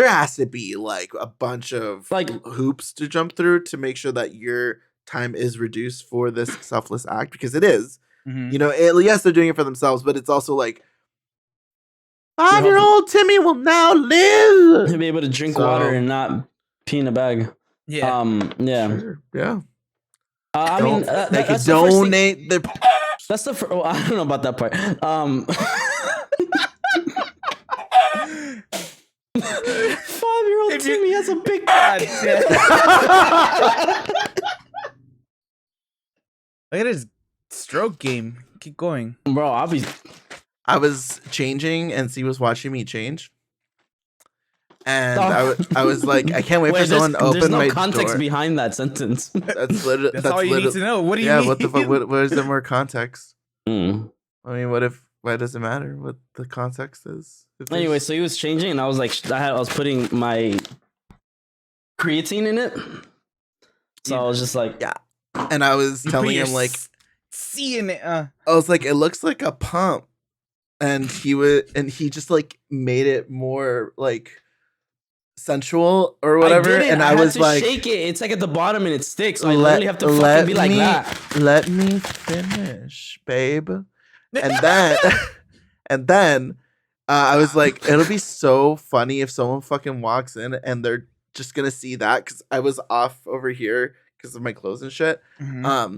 there has to be like a bunch of like hoops to jump through to make sure that your time is reduced for this selfless act, because it is. Mm-hmm. You know, yes, they're doing it for themselves, but it's also like 5-year-old Timmy will now live. He'll be able to drink water and not pee in a bag. Yeah. Yeah. Sure. Yeah. I mean, they can that's donate their. That's the first. Oh, I don't know about that part. 5-year-old Timmy has a big God. Look at his stroke game. Keep going, bro. I was changing, and C was watching me change, and I was like, I can't wait for someone to open my door. There's no context behind that sentence. That's literally that's all you need to know. What do you mean? What the fuck? What is there more context? Mm. I mean, why does it matter what the context is? Anyway, so he was changing, and I was like, I was putting my creatine in it. So I was just like, yeah. And I was telling him like, seeing it. I was like, it looks like a pump, and he just like made it more like sensual or whatever. And I was like, shake it. It's like at the bottom and it sticks. So I literally have to fucking be like that. Let me finish, babe. And then I was like, it'll be so funny if someone fucking walks in and they're just gonna see that, because I was off over here because of my clothes and shit. Mm-hmm.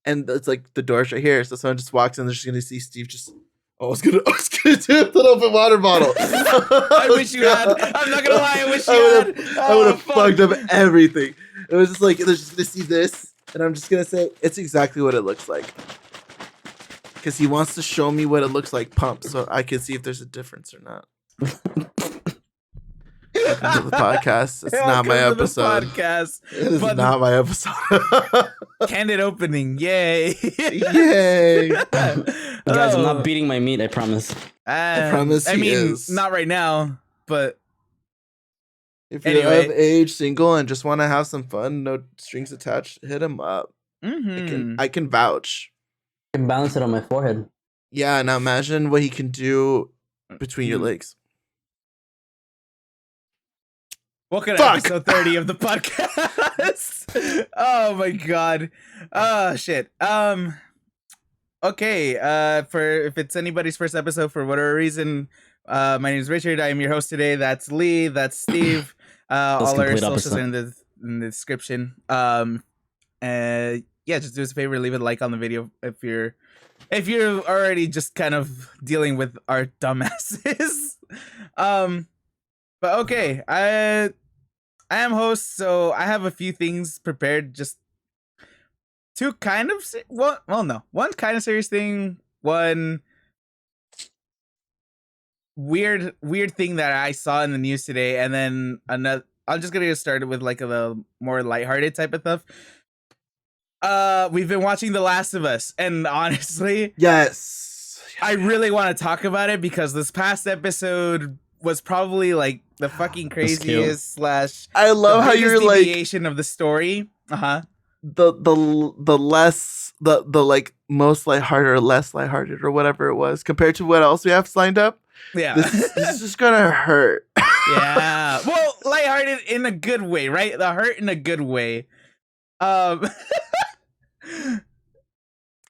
And it's like the door's right here, so someone just walks in, they're just gonna see Steve just. I was gonna do it with an open water bottle. I wish you had. I'm not gonna lie, I wish you had. I would have fucked up everything. It was just like, they're just gonna see this, and I'm just gonna say it's exactly what it looks like. Because he wants to show me what it looks like pumped, so I can see if there's a difference or not. Welcome to the podcast. It's not my episode. It is not my episode. Candid opening. Yay. Yay. Guys, I'm not beating my meat, I promise. I promise I mean, is. Not right now, but if you're of age, single, and just want to have some fun, no strings attached, hit him up. Mm-hmm. I can vouch. I can balance it on my forehead. Yeah, now imagine what he can do between your legs. Welcome to episode 30 of the podcast. Oh my god. Oh shit. Okay. For if it's anybody's first episode for whatever reason, my name is Richard. I am your host today. That's Lee. That's Steve. All our socials are in the description. Yeah, just do us a favor, leave a like on the video if you're already just kind of dealing with our dumbasses. But okay, I am host, so I have a few things prepared. Just two kind of one kind of serious thing, one weird thing that I saw in the news today, and then another. I'm just gonna get started with like a more lighthearted type of stuff. We've been watching The Last of Us, and honestly, yes, I really want to talk about it because this past episode was probably like the fucking craziest slash. I love how you're like deviation of the story. The less the like most lighthearted or less lighthearted or whatever it was compared to what else we have signed up. Yeah, this is just gonna hurt. Yeah, well, lighthearted in a good way, right? The hurt in a good way.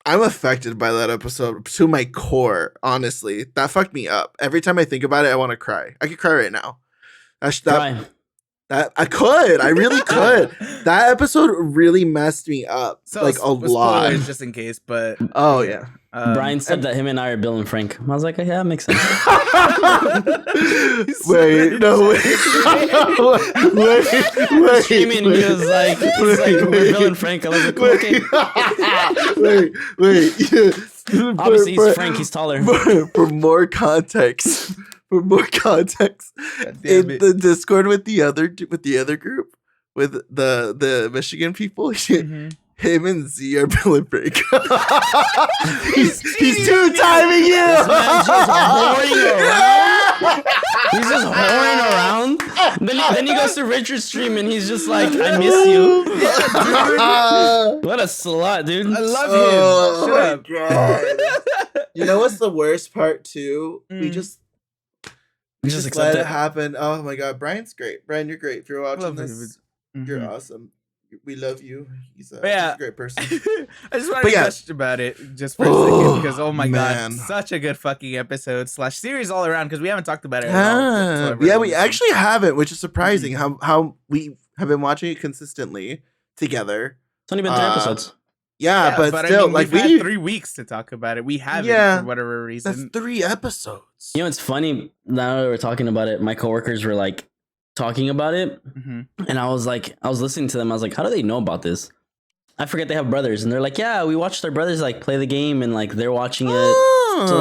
I'm affected by that episode to my core. Honestly, that fucked me up. Every time I think about it, I want to cry. I could cry right now. That I could. I really could. That episode really messed me up, so, like a lot. Just in case, but oh yeah. Brian said that him and I are Bill and Frank. I was like, oh, yeah, that makes sense. Wait, no, wait. Streaming, he was like, we're Bill and Frank. I was like, okay. Wait. Obviously, he's Frank. He's taller. For more context. In the Discord with the other group, with the Michigan people, him and Z are Bill and Frank. he's two-timing you. He's just whoring around. Then he goes to Richard's stream and he's just like, I miss you. What a slut, dude. I love him. Shut up. God. You know what's the worst part too? Just Just accept let it it. happen. Oh my god, Brian's great. Brian, you're great. If you're watching Love this, it. you're Mhm. awesome. We love you. He's But yeah. a great person. I just wanted But to yeah. gush about it just for a second because oh my Man. god, such a good fucking episode / series all around because we haven't talked about it at all whatsoever Yeah, on we this one. actually haven't, which is surprising. How we have been watching it consistently together. It's only been 3 episodes. Yeah, but still, I mean, like we've had 3 weeks to talk about it. We haven't for whatever reason. That's 3 episodes. You know, it's funny now that we're talking about it. My coworkers were like talking about it, and I was listening to them. I was like, how do they know about this? I forget they have brothers, and they're like, yeah, we watched their brothers like play the game, and like they're watching it. So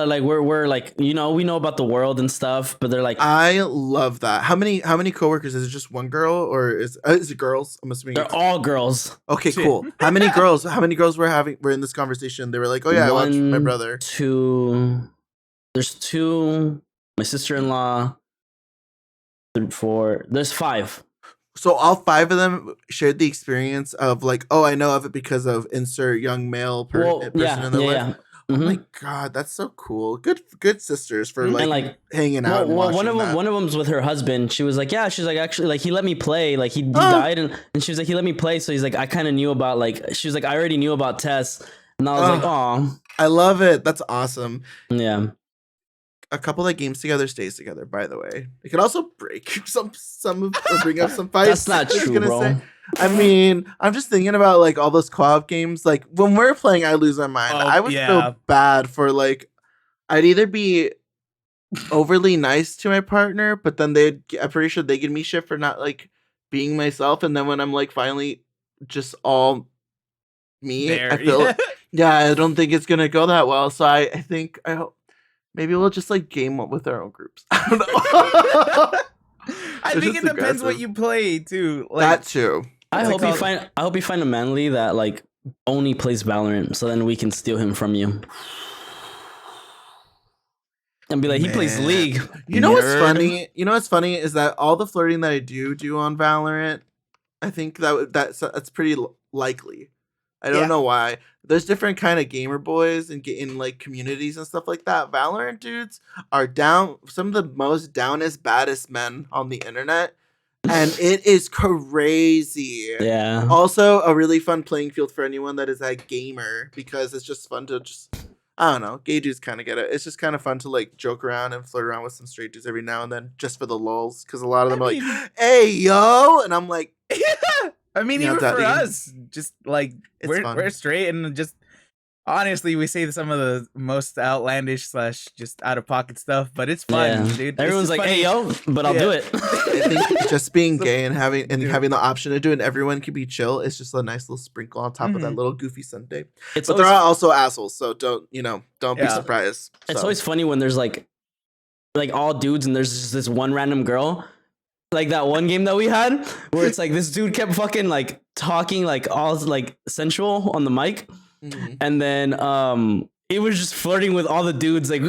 like we're like, you know, we know about the world and stuff, but they're like, I love that. How many coworkers? Is it just one girl or is it girls? I'm assuming they're all girls. Okay, cool. How many girls? How many girls were in this conversation? They were like, oh yeah, I watched my brother. 2. There's 2. My sister-in-law. 3, 4. There's 5. So all 5 of them shared the experience of like, oh, I know of it because of insert young male person in their life. Oh my god, that's so cool. Good sisters for like hanging out. Well, one of them's with her husband. She was like, yeah, she's like, actually, like he let me play. Like he died, and she was like, he let me play. So he's like, I kind of knew about like, she was like, I already knew about Tess, and I was like, oh, I love it. That's awesome. Yeah. A couple that games together stays together, by the way. It can also break some or bring up some fights. That's not true, bro. I mean, I'm just thinking about like all those co-op games. Like when we're playing, I lose my mind. I would feel bad for like, I'd either be overly nice to my partner, but then I'm pretty sure they give me shit for not like being myself. And then when I'm like finally just all me, I feel I don't think it's gonna go that well. So I hope. Maybe we'll just like game with our own groups. I don't know. I think it depends what you play too. Like, that too. I hope you find a manly that like only plays Valorant, so then we can steal him from you. And be like, he plays League. You know what's funny? You know what's funny is that all the flirting that I do on Valorant, I think that's pretty likely. I don't know why. There's different kind of gamer boys and in like communities and stuff like that. Valorant dudes are down, some of the most downest, baddest men on the internet. And it is crazy. Yeah. Also, a really fun playing field for anyone that is a gamer because it's just fun to I don't know. Gay dudes kind of get it. It's just kind of fun to like joke around and flirt around with some straight dudes every now and then just for the lulz. Because a lot of them are like, hey, yo. And I'm like, I mean, even for us, just like we're straight and just honestly, we say some of the most outlandish / just out of pocket stuff, but it's fun, dude. Everyone's like, "Hey, yo," but I'll do it. I think just being gay and having the option to do it, and everyone can be chill. It's just a nice little sprinkle on top of that little goofy Sunday. But there are also assholes, so don't be surprised. It's always funny when there's like all dudes and there's just this one random girl. Like that one game that we had where it's like this dude kept fucking like talking like all like sensual on the mic. And then he was just flirting with all the dudes like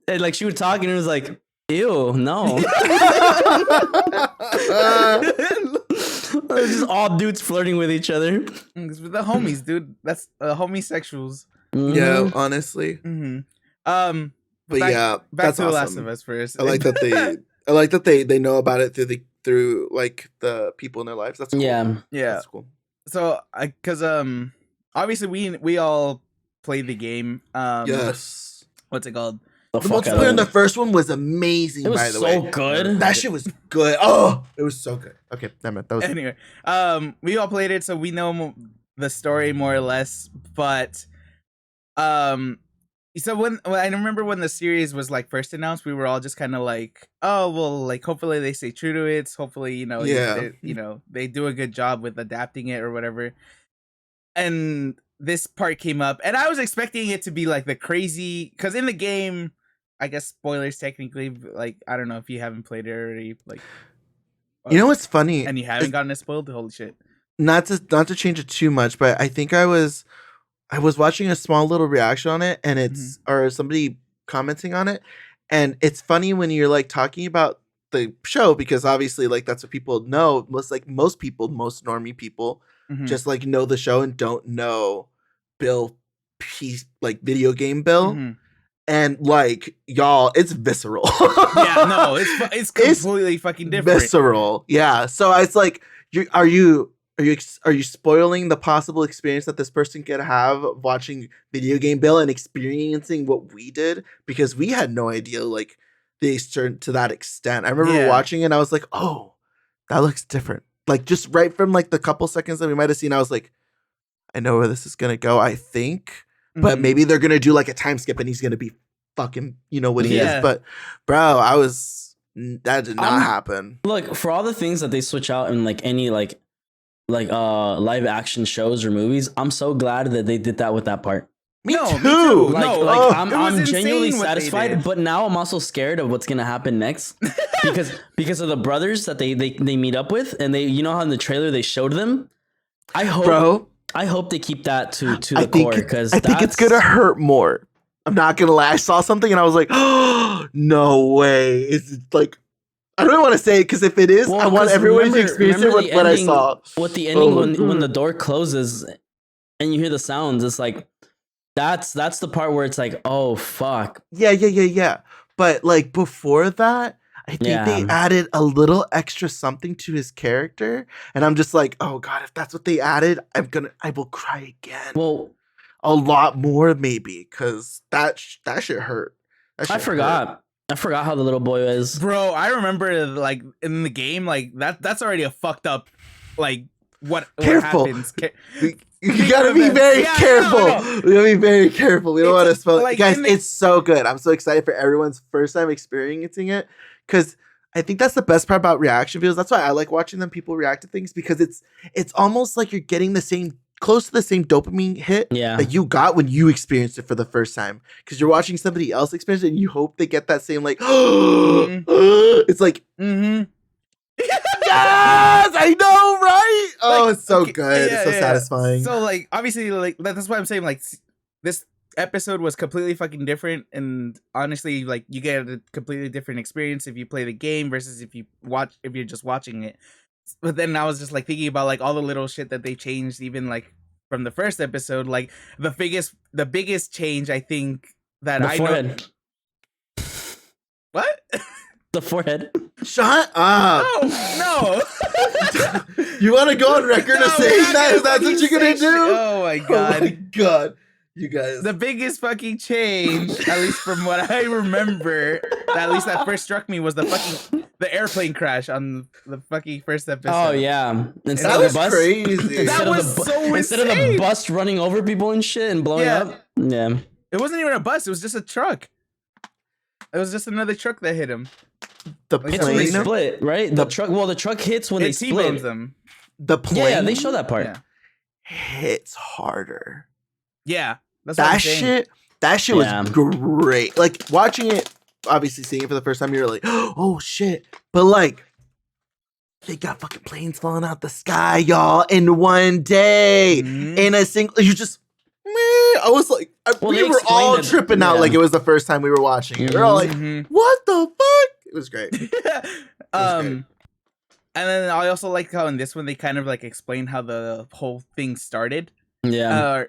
and, like she would talk and it was like, ew, no. It was just all dudes flirting with each other. It's with the homies, dude. That's homosexuals. Yeah, honestly. But back that's to awesome. The Last of Us first. I like that they know about it through like the people in their lives. That's cool. Yeah. That's cool. So because obviously we all played the game. Yes. What's it called? The multiplayer in the first one was amazing. It was by the way, so good. That shit was good. Oh, it was so good. Okay, damn it. That was anyway. We all played it, so we know the story more or less. But so when I remember when the series was like first announced, we were all just kind of like, oh well, like hopefully they stay true to it. Hopefully, they do a good job with adapting it or whatever. And this part came up, and I was expecting it to be like the crazy, because in the game, I guess spoilers technically, like I don't know if you haven't played it already, like you know what's funny, and you haven't gotten it spoiled. Holy shit! Not to change it too much, but I think I was watching a small little reaction on it, and it's or somebody commenting on it, and it's funny when you're like talking about the show because obviously like that's what people know. Most normie people just like know the show and don't know Bill, like video game Bill. And like y'all, it's visceral. Yeah, no, it's completely fucking different. Visceral. Yeah. So it's like, are you spoiling the possible experience that this person could have watching Video Game Bill and experiencing what we did, because we had no idea like the extent to that extent. I remember watching it and I was like, oh, that looks different. Like just right from like the couple seconds that we might have seen, I was like, I know where this is gonna go, I think. But maybe they're gonna do like a time skip and he's gonna be fucking, you know what he is. But bro, that did not happen. Look, for all the things that they switch out in like any like live action shows or movies, I'm so glad that they did that with that part. Me too. Like, I'm genuinely satisfied, but now I'm also scared of what's gonna happen next because of the brothers that they meet up with, and they, you know how in the trailer they showed them. I hope they keep that to the core, because I think it's gonna hurt more. I'm not gonna lie. I saw something and I was like, oh, no way. It's like, I don't want to say it, because if it is, I want everyone to experience it with what I saw. With the ending, when the door closes and you hear the sounds, it's like that's the part where it's like, oh fuck. Yeah. But like before that, I think they added a little extra something to his character, and I'm just like, oh god, if that's what they added, I will cry again. Well, a lot more maybe, because that shit hurt. I forgot how the little boy is. Bro, I remember like in the game, like that's already a fucked up, like what happens. You gotta be very careful. We gotta be very careful. We don't want to spoil it. Guys, it's so good. I'm so excited for everyone's first time experiencing it, because I think that's the best part about reaction videos. That's why I like watching them. People react to things, because it's almost like you're getting close to the same dopamine hit that you got when you experienced it for the first time, because you're watching somebody else experience it and you hope they get that same like it's like yes, I know, right? Oh, it's so good. It's so satisfying. So like obviously like that's why I'm saying like this episode was completely fucking different, and honestly like you get a completely different experience if you play the game versus if you're just watching it. But then I was just like thinking about like all the little shit that they changed, even like from the first episode. Like the biggest change I think that the forehead. What? The forehead. Shut up. No. You want to go on record as saying that? Is that what you're gonna do? Oh my god. Oh my god. You guys. The biggest fucking change, at least from what I remember, at least that first struck me, was the airplane crash on the fucking first episode. Oh yeah. Instead of the bus, crazy. Instead of the bus running over people and shit and blowing up. Yeah. It wasn't even a bus, it was just a truck. It was just another truck that hit him. The plane split, right? The truck hits when they split them. The plane. Yeah, they show that part. Yeah. Hits harder. Yeah. That shit was great. Like watching it, obviously seeing it for the first time, you're like, oh shit. But like, they got fucking planes falling out the sky, y'all, in one day. In a single, you just, I was like, we were all tripping out like it was the first time we were watching it. We're all like, what the fuck? It was great. And then I also like how in this one they kind of like explain how the whole thing started. Yeah.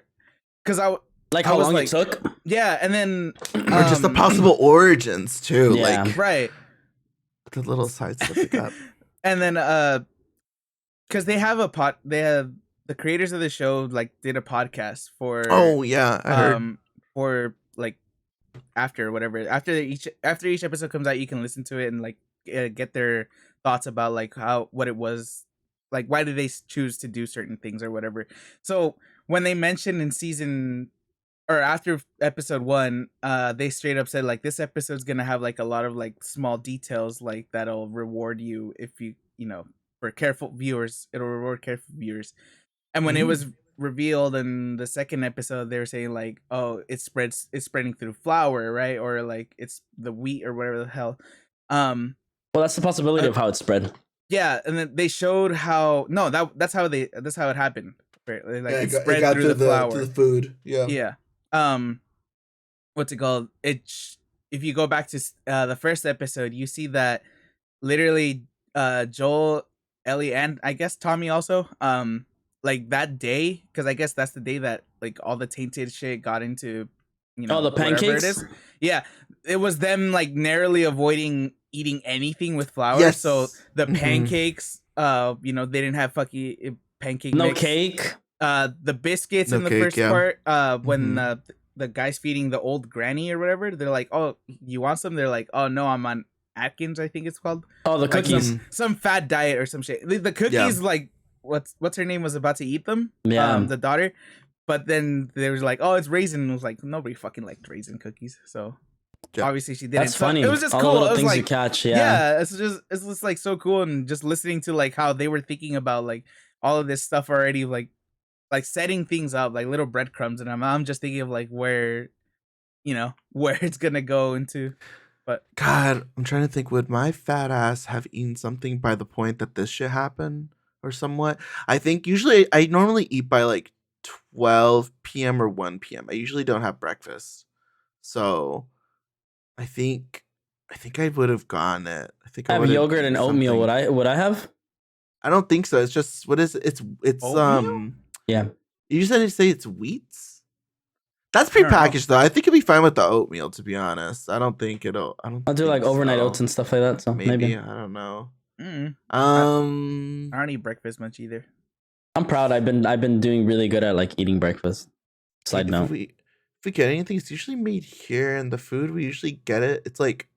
Because how long it took. Yeah, and then or just the possible origins too. Yeah. Like right. The little side stuff they got. And then because they have the creators of the show like did a podcast for I heard. for like after each episode comes out, you can listen to it and like get their thoughts about like what it was like, why did they choose to do certain things or whatever. So when they mentioned in season or after episode 1, they straight up said like this episode's gonna have like a lot of like small details like that'll reward you if you know, for careful viewers, it'll reward careful viewers. And when it was revealed in the second episode, they were saying like, oh, it's spreading through flour, right? Or like it's the wheat or whatever the hell. Well, that's the possibility of how it spread. Yeah, and then they showed how that's how it happened. Right? Like it spread through the flour, to the food. Yeah. What's it called? If you go back to the first episode, you see that literally Joel, Ellie, and I guess Tommy also like that day, because I guess that's the day that like all the tainted shit got into you know, Oh, the wherever pancakes? it is. Yeah, it was them like narrowly avoiding eating anything with flour. Yes. So the Mhm. pancakes, you know, they didn't have fucking pancake No mix. cake. The biscuits No in the cake, first yeah. part, when Mhm. the guy's feeding the old granny or whatever, they're like, "Oh, you want some?" They're like, "Oh no, I'm on Atkins, I think it's called." Oh, the Like cookies. some fat diet or some shit. The cookies, like what's her name was about to eat them. Yeah. The daughter, but then they was like, "Oh, it's raisin." And it was like nobody fucking liked raisin cookies, so Yeah. obviously she didn't. That's So funny. it was just All cool. the It little was things you like, catch. Yeah. it's just like so cool, and just listening to like how they were thinking about like all of this stuff already, like setting things up, like little breadcrumbs, and I'm just thinking of like where, you know, where it's gonna go into. But God, I'm trying to think. Would my fat ass have eaten something by the point that this shit happened, or somewhat? I think usually I normally eat by like 12 p.m. or 1 p.m. I usually don't have breakfast, so I think I would have gone it. I think I I have would have yogurt and oatmeal. Would I have? I don't think so. It's just what is it? It's Oatmeal? Yeah. You said to say it's wheats. That's I don't know. prepackaged though. I think it'd be fine with the oatmeal. To be honest, I don't think it'll. I don't. I'll do like think overnight so. oats and stuff like that. So maybe. I don't know. I Um, don't eat breakfast much either. I'm proud. I've been doing really good at like eating breakfast. Side if note. we get anything, it's usually made here, and the food we usually get it. It's like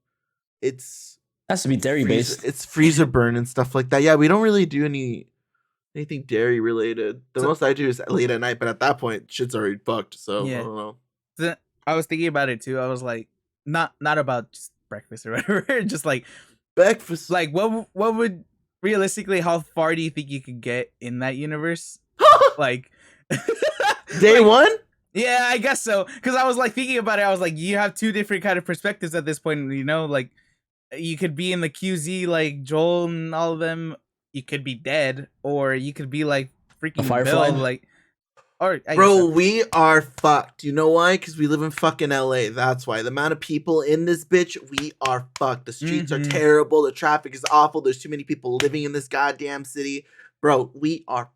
it's Has to be dairy based. It's freezer burn and stuff like that. Yeah, we don't really do anything dairy related. The So- most I do is late at night, but at that point, shit's already fucked. So Yeah. I don't know. So I was thinking about it too. I was like, not about just breakfast or whatever, just like Breakfast, like what would realistically, how far do you think you could get in that universe? Like day like, one. Yeah, I guess so. Because I was like thinking about it. I was like, you have two different kind of perspectives at this point. You know, like you could be in the QZ like Joel and all of them. You could be dead, or you could be like freaking Firefly? Bill, like. Or I Bro, guess so. we are fucked. You know why? Because we live in fucking LA. That's why. The amount of people in this bitch, we are fucked. The streets are Mhm. terrible. The traffic is awful. There's too many people living in this goddamn city. Bro, we are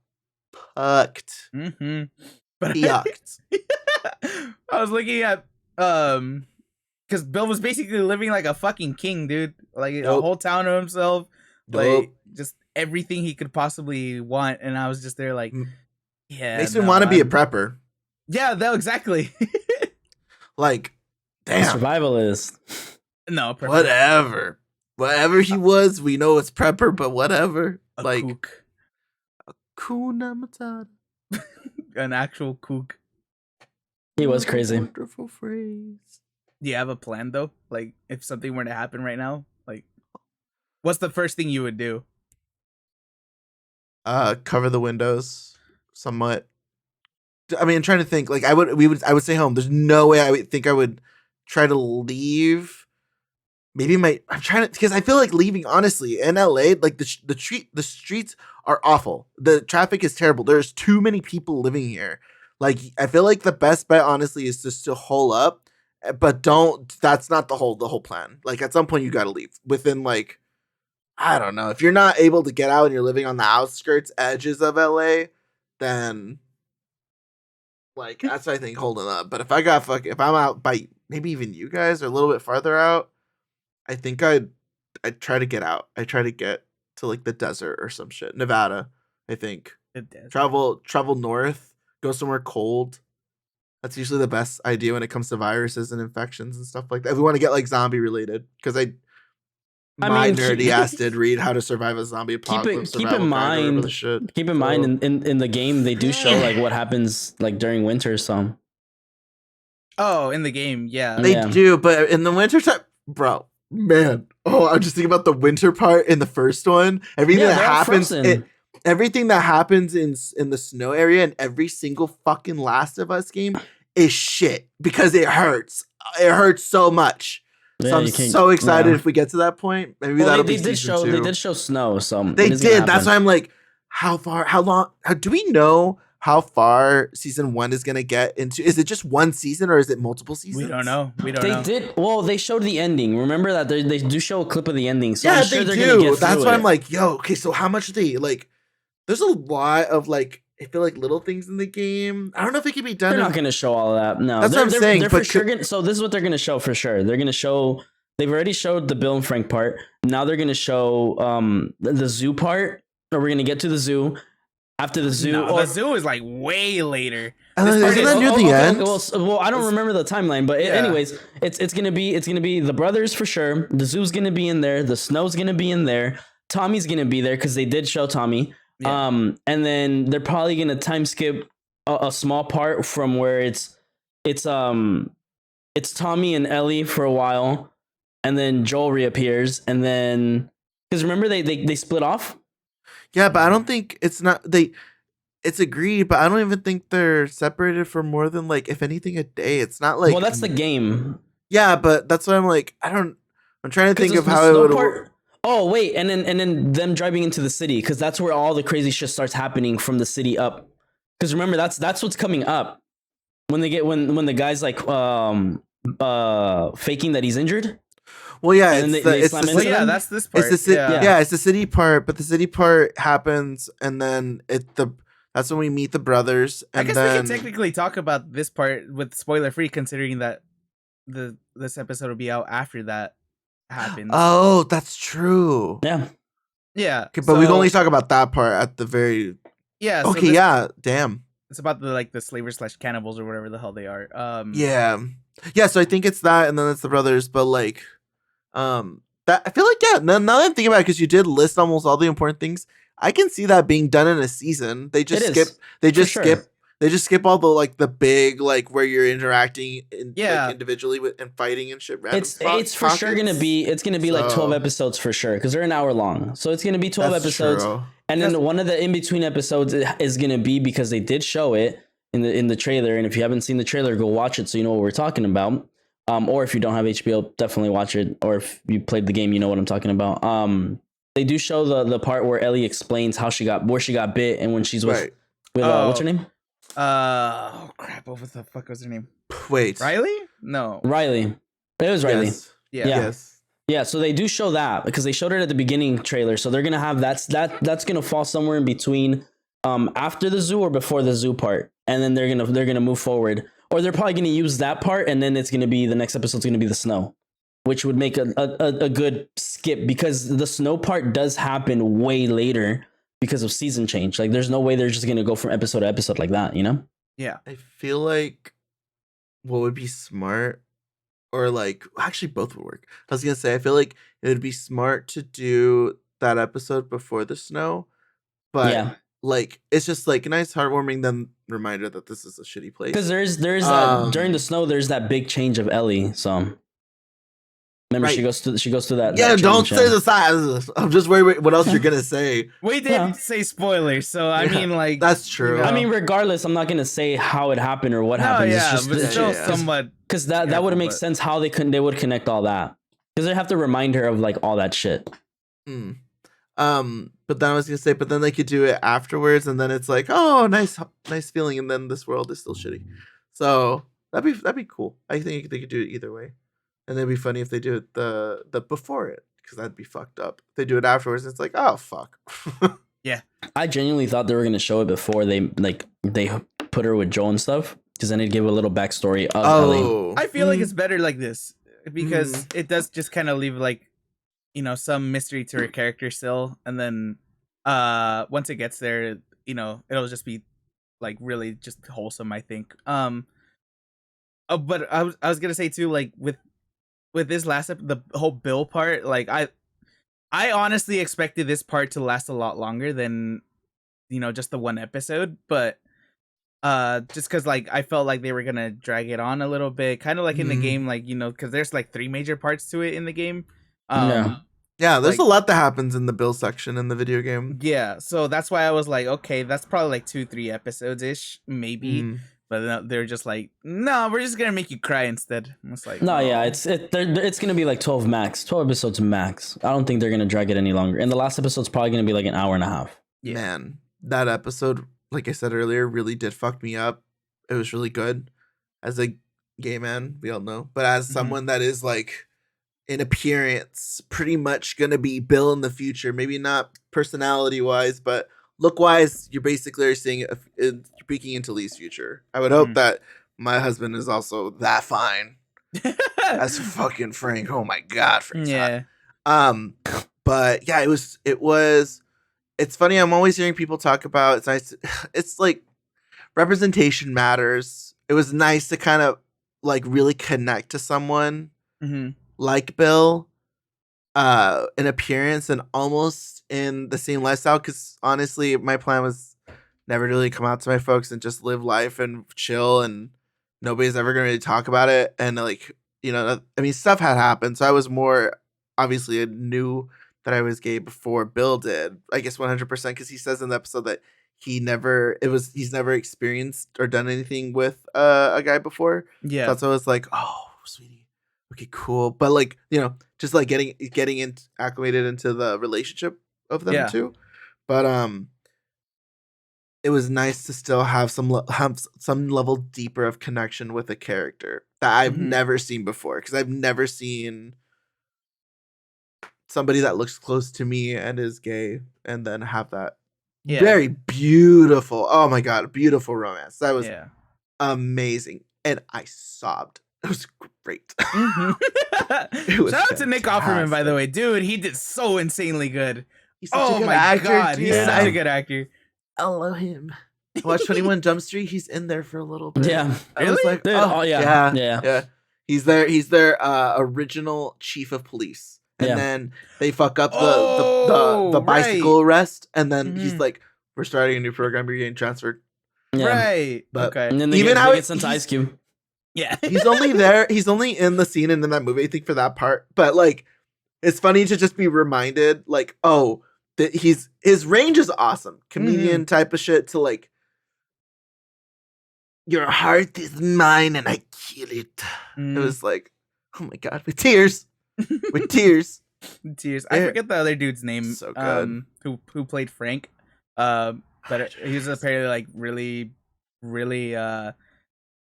fucked. Mm-hmm. But Yucked. I was looking at because Bill was basically living like a fucking king, dude. Like a Nope. whole town of himself, Nope. like just everything he could possibly want. And I was just there, like, Mm. yeah, Makes me no, want to be a I'm- prepper. Yeah, no, exactly. Like, A damn. survivalist. No, perfect. Whatever. Whatever he was, we know it's prepper, but whatever. A Like, kook. Kuna Matata. An actual kook. He was What a crazy. Wonderful phrase. Do you have a plan though? Like, if something were to happen right now, like, what's the first thing you would do? Cover the windows somewhat. I mean, I'm trying to think. Like, I would stay home. There's no way I would think I would try to leave. Maybe I'm trying to, because I feel like leaving, honestly, in LA, like the streets are awful. The traffic is terrible. There's too many people living here. Like, I feel like the best bet, honestly, is just to hole up, but that's not the whole plan. Like, at some point you got to leave within, like, I don't know. If you're not able to get out and you're living on the outskirts edges of LA, then like that's what I think holding up. But if if I'm out by maybe even you guys are a little bit farther out, I think I'd try to get out. I try to get to like the desert or some shit. Nevada, I think. It does. Travel north, go somewhere cold. That's usually the best idea when it comes to viruses and infections and stuff like that. If we want to get like zombie related, because my mean, nerdy ass did read How to Survive a Zombie Apocalypse. keep in Survival Guide or whatever mind- the shit. Keep in mind, in the game, they do show like what happens like during winter. So Oh, in the game, yeah. They Yeah. do, but in the wintertime, bro, man. Oh, I'm just thinking about the winter part in the first one. Everything Yeah, that they're all happens, frozen. everything that happens in the snow area in every single fucking Last of Us game is shit because it hurts. It hurts so much. yeah, So I'm you can't- so excited yeah. if we get to that point. Maybe Well, that'll they be did season show 2. they did show snow. So They it is gonna did. That's happen. why I'm like, how long? Do we know how far season 1 is gonna get into? Is it just one season or is it multiple seasons? We don't know. We don't They know. did. Well, they showed the ending. Remember that they do show a clip of the ending. So Yeah, I'm sure they they're gonna do. get That's through why it. I'm like, yo, okay, so how much do they like? There's a lot of like I feel like little things in the game. I don't know if it can be done. They're not going to show all of that. No, That's what I'm saying. They're for But sure gonna, so this is what they're going to show for sure. They're going to show. They've already showed the Bill and Frank part. Now they're going to show the zoo part. Or we're going to get to the zoo. After the zoo, No, the zoo is like way later. Isn't that near the end? Well, I don't remember the timeline, but anyways, it's gonna be the brothers for sure. The zoo's gonna be in there. The snow's gonna be in there. Tommy's gonna be there because they did show Tommy. Yeah. And then they're probably gonna time skip a small part from where it's Tommy and Ellie for a while, and then Joel reappears, and then because remember they split off. Yeah, but I don't think it's not it's agreed, but I don't even think they're separated for more than like, if anything, a day. It's not like, Well, that's the game. Yeah, but that's why I'm like, I'm trying to think of The how it snow would part. Oh wait, and then them driving into the city, because that's where all the crazy shit starts happening from the city up. Because remember, that's what's coming up when they get when the guy's like faking that he's injured. Well, yeah, And then they slam into them? that's this part. it's the yeah, it's the city part, but the city part happens, and then that's when we meet the brothers. And I guess then, we can technically talk about this part with spoiler free, considering that this episode will be out after that happens. Oh, that's true. Yeah, Yeah, Okay, but we can only talk about that part at the very. yeah. So Okay, yeah, damn. It's about the slavers / cannibals or whatever the hell they are. Yeah. So I think it's that, and then it's the brothers, but like, that I feel like, yeah. Now that I'm thinking about it, because you did list almost all the important things, I can see that being done in a season. They just It skip. is, They just for skip. sure. They just skip all the like the big like where you're interacting Yeah. individually with and fighting and shit. Random it's for sure gonna be like 12 episodes for sure, because they're an hour long, so it's gonna be 12 episodes. True. And then one of the in between episodes is gonna be, because they did show it in the trailer, and if you haven't seen the trailer, go watch it so you know what we're talking about. Or if you don't have HBO, definitely watch it. Or if you played the game, you know what I'm talking about. They do show the part where Ellie explains where she got bit, and when she's with what's her name? Oh crap! What the fuck was her name? Wait. Riley? No. Riley. It was Riley. Yes. Yeah. Yeah. Yes. Yeah, so they do show that because they showed it at the beginning trailer. So they're gonna have that's gonna fall somewhere in between, after the zoo or before the zoo part, and then they're gonna move forward, or they're probably gonna use that part, and then it's gonna be the next episode's gonna be the snow, which would make a good skip, because the snow part does happen way later because of season change. Like, there's no way they're just gonna go from episode to episode like that, you know? Yeah. I feel like what would be smart, or like actually both would work. I was gonna say I feel like it would be smart to do that episode before the snow, but Yeah. like it's just like a nice heartwarming then reminder that this is a shitty place. Because there's that during the snow, there's that big change of Ellie. So remember, Right. she goes through that. Yeah, that don't change, say the size. I'm just worried what else you're gonna say. We did Yeah. say spoilers, so I Yeah, mean, like, that's true. you know. I mean, regardless, I'm not gonna say how it happened or what no, happened. yeah, It's but just still yeah. somewhat. because that careful, would make but- sense how they would connect all that, because they have to remind her of like all that shit. Mm. But then I was gonna say, but then they could do it afterwards, and then it's like, oh, nice feeling, and then this world is still shitty. So that'd be cool. I think they could do it either way, and it'd be funny if they do it the before it, because that'd be fucked up. If they do it afterwards, it's like, oh fuck. I genuinely thought they were gonna show it before they put her with Joe and stuff, because then it'd give a little backstory of Ellie. Oh, I feel like it's better like this because it does just kind of leave like, some mystery to her character still, and then once it gets there, it'll just be like really just wholesome, I think. But I was gonna say too, like with this last the whole Bill part, like I honestly expected this part to last a lot longer than just the one episode, but just because like I felt like they were gonna drag it on a little bit, kind of like in the Mhm. game, like because there's like 3 major parts to it in the game. Yeah. yeah. There's like- a lot that happens in the Bill section in the video game. Yeah, so that's why I was like, okay, that's probably like 2-3 episodes ish, maybe. Mm. But then they're just like, no, we're just gonna make you cry instead. I was like, No, oh. yeah, it's gonna be like 12 episodes max. I don't think they're gonna drag it any longer. And the last episode's probably gonna be like an hour and a half. Yeah. Man, that episode, like I said earlier, really did fuck me up. It was really good. As a gay man, we all know, but as Mhm. someone that is like in appearance pretty much gonna be Bill in the future, maybe not personality wise, but look wise, you're basically seeing you're peeking into Lee's future. I would hope that my husband is also that fine as fucking Frank. Oh my god, Frank's Yeah. hot. But yeah, it's funny. I'm always hearing people talk about it's nice. It's like representation matters. It was nice to kind of like really connect to someone Mm-hmm. like Bill, in appearance and almost in the same lifestyle. Because honestly, my plan was never to really come out to my folks and just live life and chill, and nobody's ever gonna really talk about it. And like, I mean, stuff had happened, so I was more obviously I knew that I was gay before Bill did. I guess 100% because he says in the episode that he's never experienced or done anything with a guy before. Yeah. So I was like, oh, sweetie, okay, cool. But like, just like getting in acclimated into the relationship of them Yeah. too. But it was nice to still have have some level deeper of connection with a character that I've Mhm. never seen before, because I've never seen somebody that looks close to me and is gay and then have that Yeah. very beautiful, oh my god, beautiful romance. That was Yeah. amazing, and I sobbed. It was great. Mhm. It was Shout out to Nick Offerman, by the fantastic. way, dude. He did so insanely good. He's such a Oh good my actor, god, dude. he's such Yeah. a good actor. I love him. I watched 21 Jump Street. He's in there for a little bit. Yeah. I was Really? like, Dude, oh, oh, yeah. yeah, Yeah. He's their original chief of police, and Yeah. then they fuck up the Oh, bicycle arrest, and then he's Mhm. like, "We're starting a new program. You're getting transferred." Yeah. Right. But- Okay. And then they Even get, how they get sent to he's- Ice Cube. Yeah. He's only there. He's only in the scene and in that movie, I think, for that part. But like, it's funny to just be reminded, like, oh, that his range is awesome, comedian type of shit. To like, your heart is mine and I kill it. Mm, It was like, oh my god, with tears, with tears. tears. I Yeah. forget the other dude's name. So good. Who played Frank. But he was apparently like really, really.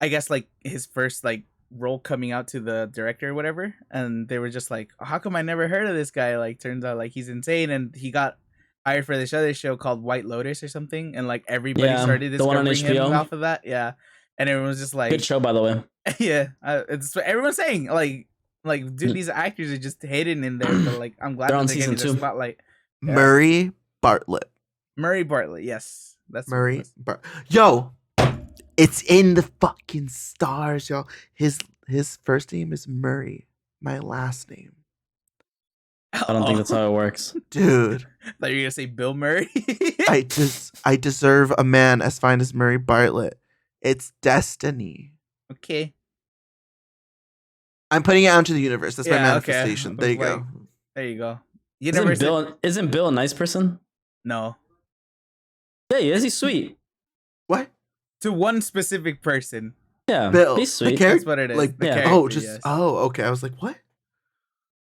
I guess like his first like role coming out to the director or whatever, and they were just like, how come I never heard of this guy? Like, turns out like he's insane, and he got hired for this other show called White Lotus or something, and like everybody Yeah, started the one on discovering him HBO. off of that. Yeah, and everyone was just like, Good show, by the way. yeah, it's what everyone's saying. Like, dude, these actors are just hidden in there, but like, I'm glad They're that on they're getting season the 2. spotlight. Yeah. Murray Bartlett. Murray Bartlett, yes, that's what it Murray. was. Yo, it's in the fucking stars, y'all. His first name is Murray. My last name, I don't think that's how it works. dude. Thought you were gonna say Bill Murray. I deserve a man as fine as Murray Bartlett. It's destiny. Okay. I'm putting it out into the universe. That's my Yeah, okay. manifestation. There you Like, go. There you go. You never Isn't Bill a nice person? no Yeah, he is. He's sweet. What? to one specific person. Yeah, Bill. he's The sweet. character? That's what it is. Like, the yeah. character, oh, just yes. okay. I was like, what?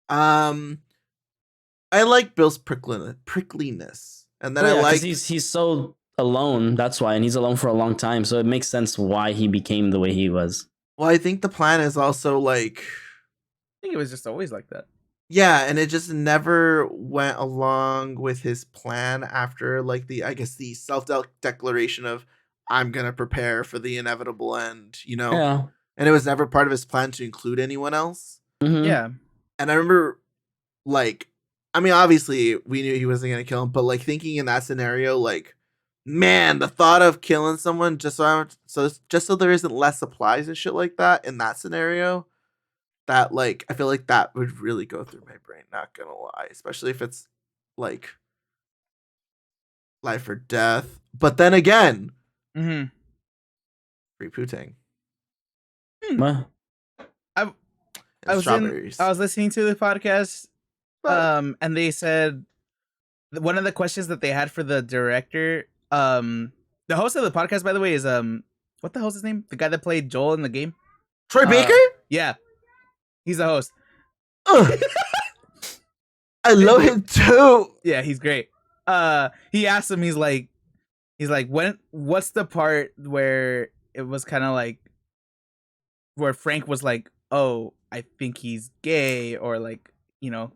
I like Bill's prickliness, and then Well, I yeah, 'cause like he's so alone. That's why, and he's alone for a long time. So it makes sense why he became the way he was. Well, I think the plan is also like, I think it was just always like that. yeah, and it just never went along with his plan after like I guess the self declaration of I'm gonna prepare for the inevitable end, Yeah. and it was never part of his plan to include anyone else. Mhm. Yeah. And I remember, like, I mean, obviously we knew he wasn't gonna kill him, but like thinking in that scenario, like, man, the thought of killing someone just so there isn't less supplies and shit like that in that scenario, that like I feel like that would really go through my brain. Not gonna lie, especially if it's like life or death. But then again, Mm-hmm. free poutine Well, and I was strawberries. listening to the podcast, But- and they said one of the questions that they had for the director, the host of the podcast, by the way, is what the hell's his name? The guy that played Joel in the game. Troy Baker. Yeah, he's the host. Ugh. I love him too. Yeah, he's great. He asked him, he's like, what's the part where it was kind of like, where Frank was like, oh, I think he's gay, or like,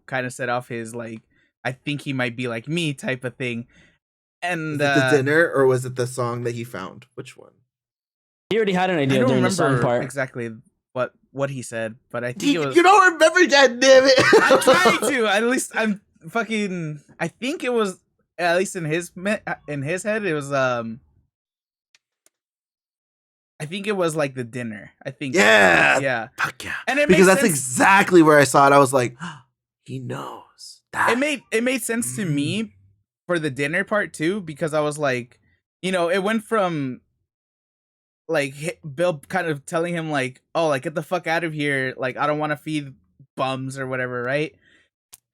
kind of set off his like, I think he might be like me type of thing. And Is it the dinner or was it the song that he found? Which one? He already had an I idea don't during the song remember part. exactly what he said, but I think it was. You don't remember that, damn it! I'm trying to. At least I'm fucking. I think it was at least in his head. It was I think it was like the dinner. I think. Yeah. Fuck yeah. And it because makes that's sense. exactly where I saw it. I was like, he knows that. It made sense to me for the dinner part too, because I was like, it went from like Bill kind of telling him like, oh, like get the fuck out of here, like I don't want to feed bums or whatever, right?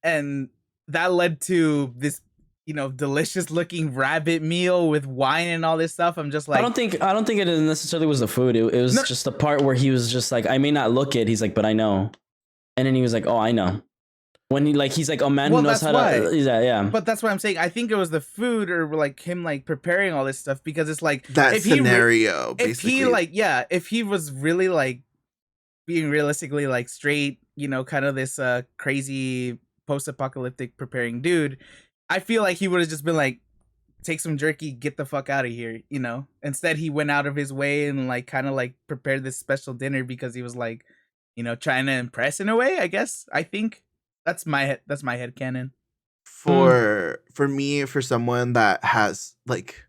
And that led to this delicious looking rabbit meal with wine and all this stuff. I'm just like, I don't think it necessarily was the food. It was just the part where he was just like, I may not look it. He's like, but I know. And then he was like, oh, I know. When he's like a man who knows how to. Yeah. But that's what I'm saying. I think it was the food or like him like preparing all this stuff, because it's like that scenario. Basically. If he was really like being realistically like straight, kind of this crazy post-apocalyptic preparing dude, I feel like he would have just been like, take some jerky, get the fuck out of here, Instead, he went out of his way and like kind of like prepared this special dinner because he was like, trying to impress in a way, I guess. I think that's my headcanon. For me, for someone that has like,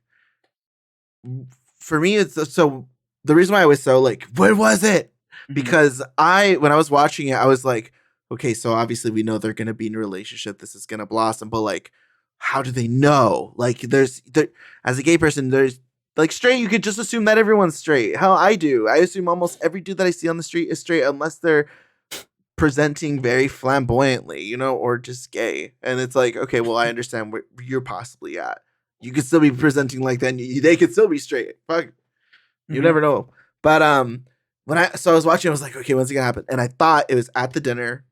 for me, it's so the reason why I was so like, what was it? Because when I was watching it, I was like, okay, so obviously we know they're gonna be in a relationship. This is gonna blossom, but like, how do they know? Like, as a gay person, there's like straight. You could just assume that everyone's straight. Hell, I do. I assume almost every dude that I see on the street is straight, unless they're presenting very flamboyantly, or just gay. And it's like, okay, well, I understand where you're possibly at. You could still be presenting like that. And they could still be straight. Fuck, you never know. But I was watching, I was like, okay, when's it gonna happen? And I thought it was at the dinner.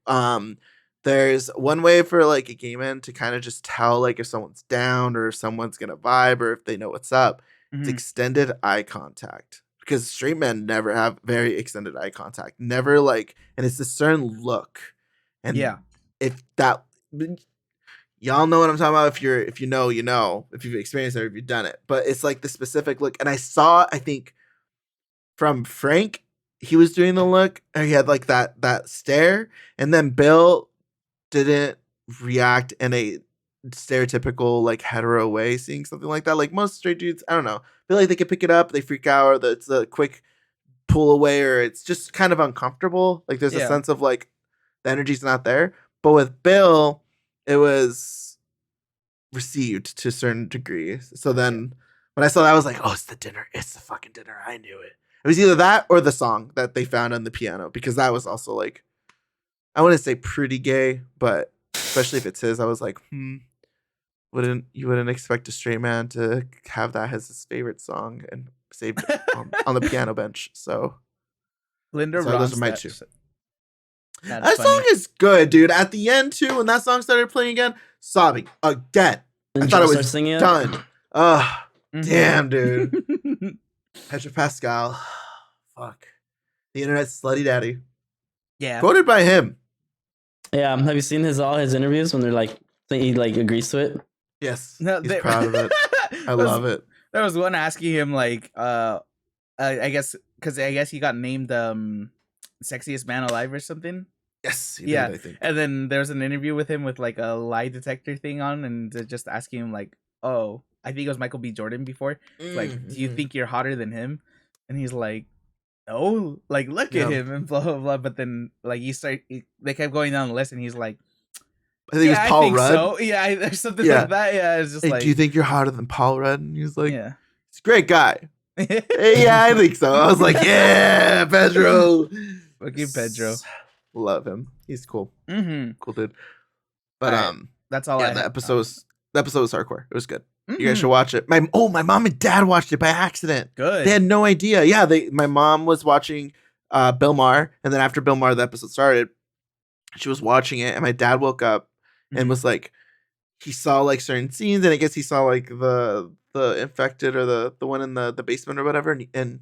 There's one way for like a gay man to kind of just tell like if someone's down or if someone's gonna vibe or if they know what's up. It's extended eye contact. Because straight men never have very extended eye contact. Never like, and it's a certain look. And if that, y'all know what I'm talking about. If you know, if you've experienced it or if you've done it. But it's like the specific look. And I think from Frank, he was doing the look, or he had like that stare. And then Bill didn't react in a stereotypical like hetero way, seeing something like that. Like most straight dudes, I don't know, feel like they can pick it up, they freak out, or it's a quick pull away, or it's just kind of uncomfortable. Like there's a sense of like the energy's not there. But with Bill, it was received to a certain degree. So then when I saw that, I was like, oh, it's the dinner. It's the fucking dinner. I knew it. It was either that or the song that they found on the piano, because that was also like, I wouldn't say pretty gay, but especially if it's his, I was like, you wouldn't expect a straight man to have that as his favorite song and saved on the piano bench. So Linda so those are my two. That song is good, dude. At the end too, when that song started playing again, sobbing again. I thought it was done. Damn, dude. Petra Pascal. Fuck. The internet slutty daddy. Yeah. Quoted by him. Yeah. Have you seen all his interviews when they're like, he like agrees to it? Yes. He's proud of it. I love it. There was one asking him like, I guess he got named sexiest man alive or something. Yes. He did, I think. And then there was an interview with him with like a lie detector thing on, and they're just asking him like, oh, I think it was Michael B. Jordan before. Like, do you think you're hotter than him? And he's like, no, like look at him and blah blah blah. But then like they kept going down the list, and he's like, I think it was Paul Rudd. So. Yeah, there's something like that. Yeah, it's just hey, like, do you think you're hotter than Paul Rudd? And he was like, yeah, he's a great guy. Hey, yeah, I think so. I was like, yeah, Pedro. Fucking Pedro. Love him. He's cool. Cool dude. But that's all. The episode was hardcore. It was good. You guys should watch it. My mom and dad watched it by accident. Good. They had no idea. Yeah, my mom was watching Bill Maher, and then after Bill Maher, the episode started, she was watching it, and my dad woke up and was like, he saw like certain scenes, and I guess he saw like the infected or the one in the basement or whatever, and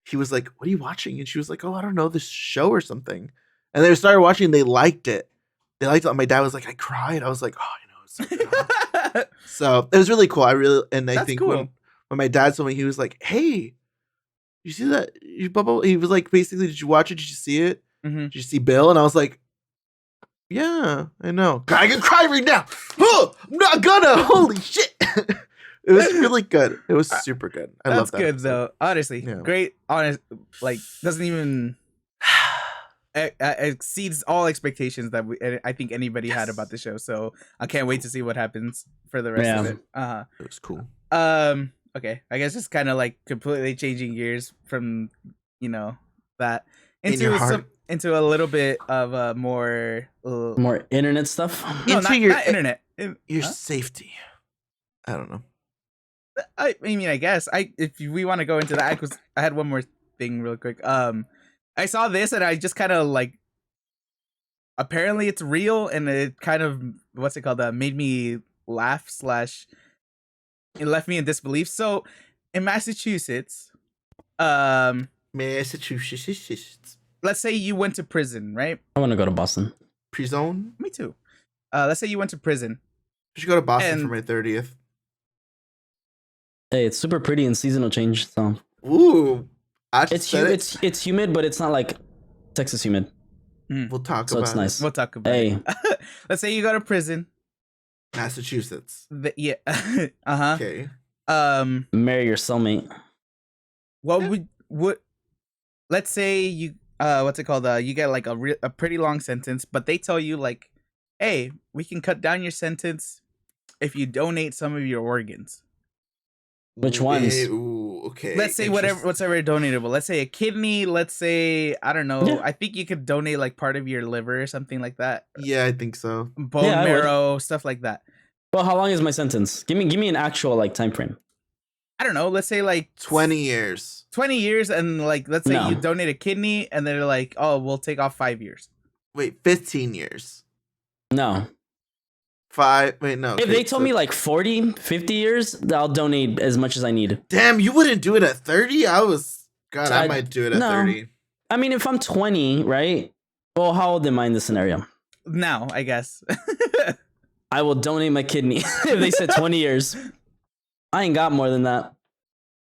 he was like, what are you watching? And she was like, oh, I don't know, this show or something. And they started watching, and they liked it. And my dad was like, I cried. I was like, oh, So, good. So it was really cool. I That's think cool. when my dad told me, he was like, "Hey, you see that? You Bubble?" He was like, basically, "Did you watch it? Did you see it? Mhm. Did you see Bill?" And I was like, "Yeah, I know." I can cry right now. Oh, I'm not gonna. Holy shit! It was really good. It was super good. I love That's that. good episode. though. Honestly, Yeah. great. Honest, like doesn't even exceeds all expectations that I think anybody had about the show. So I can't wait to see what happens for the rest of Yeah. it. It was cool. Okay. I guess just kind of like completely changing gears from that In your heart. into a little bit of a more More internet stuff. no, Into not, your- not internet. Your Huh? safety. I don't know. I mean, I guess if we want to go into that, I had one more thing real quick. I saw this and I just kind of like. Apparently, it's real, and it kind of made me laugh / it left me in disbelief. So, in Massachusetts, Massachusetts. let's say you went to prison, right? I want to go to Boston. Prison. Me too. Let's say you went to prison. I should go to Boston And- for my 30th. Hey, it's super pretty and seasonal change. So Ooh. I just it's said it. it's humid, but it's not like Texas humid. We'll talk So about it's nice. We'll talk about Hey. it. Let's say you go to prison. it. Massachusetts. Yeah. Uh-huh. Okay. Marry your soulmate. What would let's say you you get like a pretty long sentence, but they tell you like, hey, we can cut down your sentence if you donate some of your organs. Which ones? Ooh, okay. Let's say whatever donatable. Let's say a kidney. Let's say I don't know. Yeah. I think you could donate like part of your liver or something like that. Yeah, I think so. Bone Yeah, I would. marrow, stuff like that. Well, how long is my sentence? Give me an actual like time frame. I don't know. Let's say like 20 years. 20 years, and like let's say No. you donate a kidney, and they're like, oh, we'll take off 5 years. Wait, 15 years. No. 5. Wait, no. If okay, they told so- me like 40, 50 years, I'll donate as much as I need. Damn, you wouldn't do it at 30? God, I I- might do it at no. 30. I mean, if I'm 20, right? Well, how old am I in this scenario? Now, I guess. I will donate my kidney if they said 20 years. I ain't got more than that.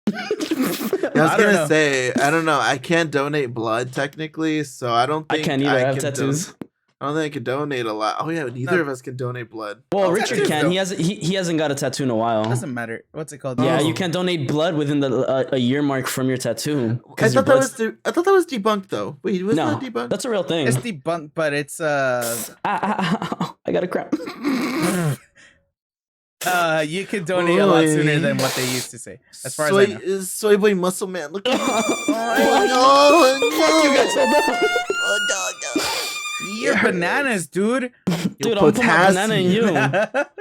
Yeah, I was I don't gonna know. say, I don't know. I can't donate blood technically, so I don't I think can't either. I have can tattoos. I don't think I can donate a lot. Oh yeah, neither of us can donate blood. Well, Oh, Richard tattoos, can. though. He hasn't got a tattoo in a while. Doesn't matter. What's it called? Yeah, Oh. you can't donate blood within the a year mark from your tattoo. I 'cause your thought that blood's- was I thought that was debunked though. Wait, was no, that debunked? that's a real thing. It's debunked, but it's I got a crap. you could donate a lot sooner Boy. than what they used to say. As far soy, as I know. Soy boy muscle man. Look at Oh, oh, you guys no. said that. You're bananas, dude. Dude, I'm putting my banana in you.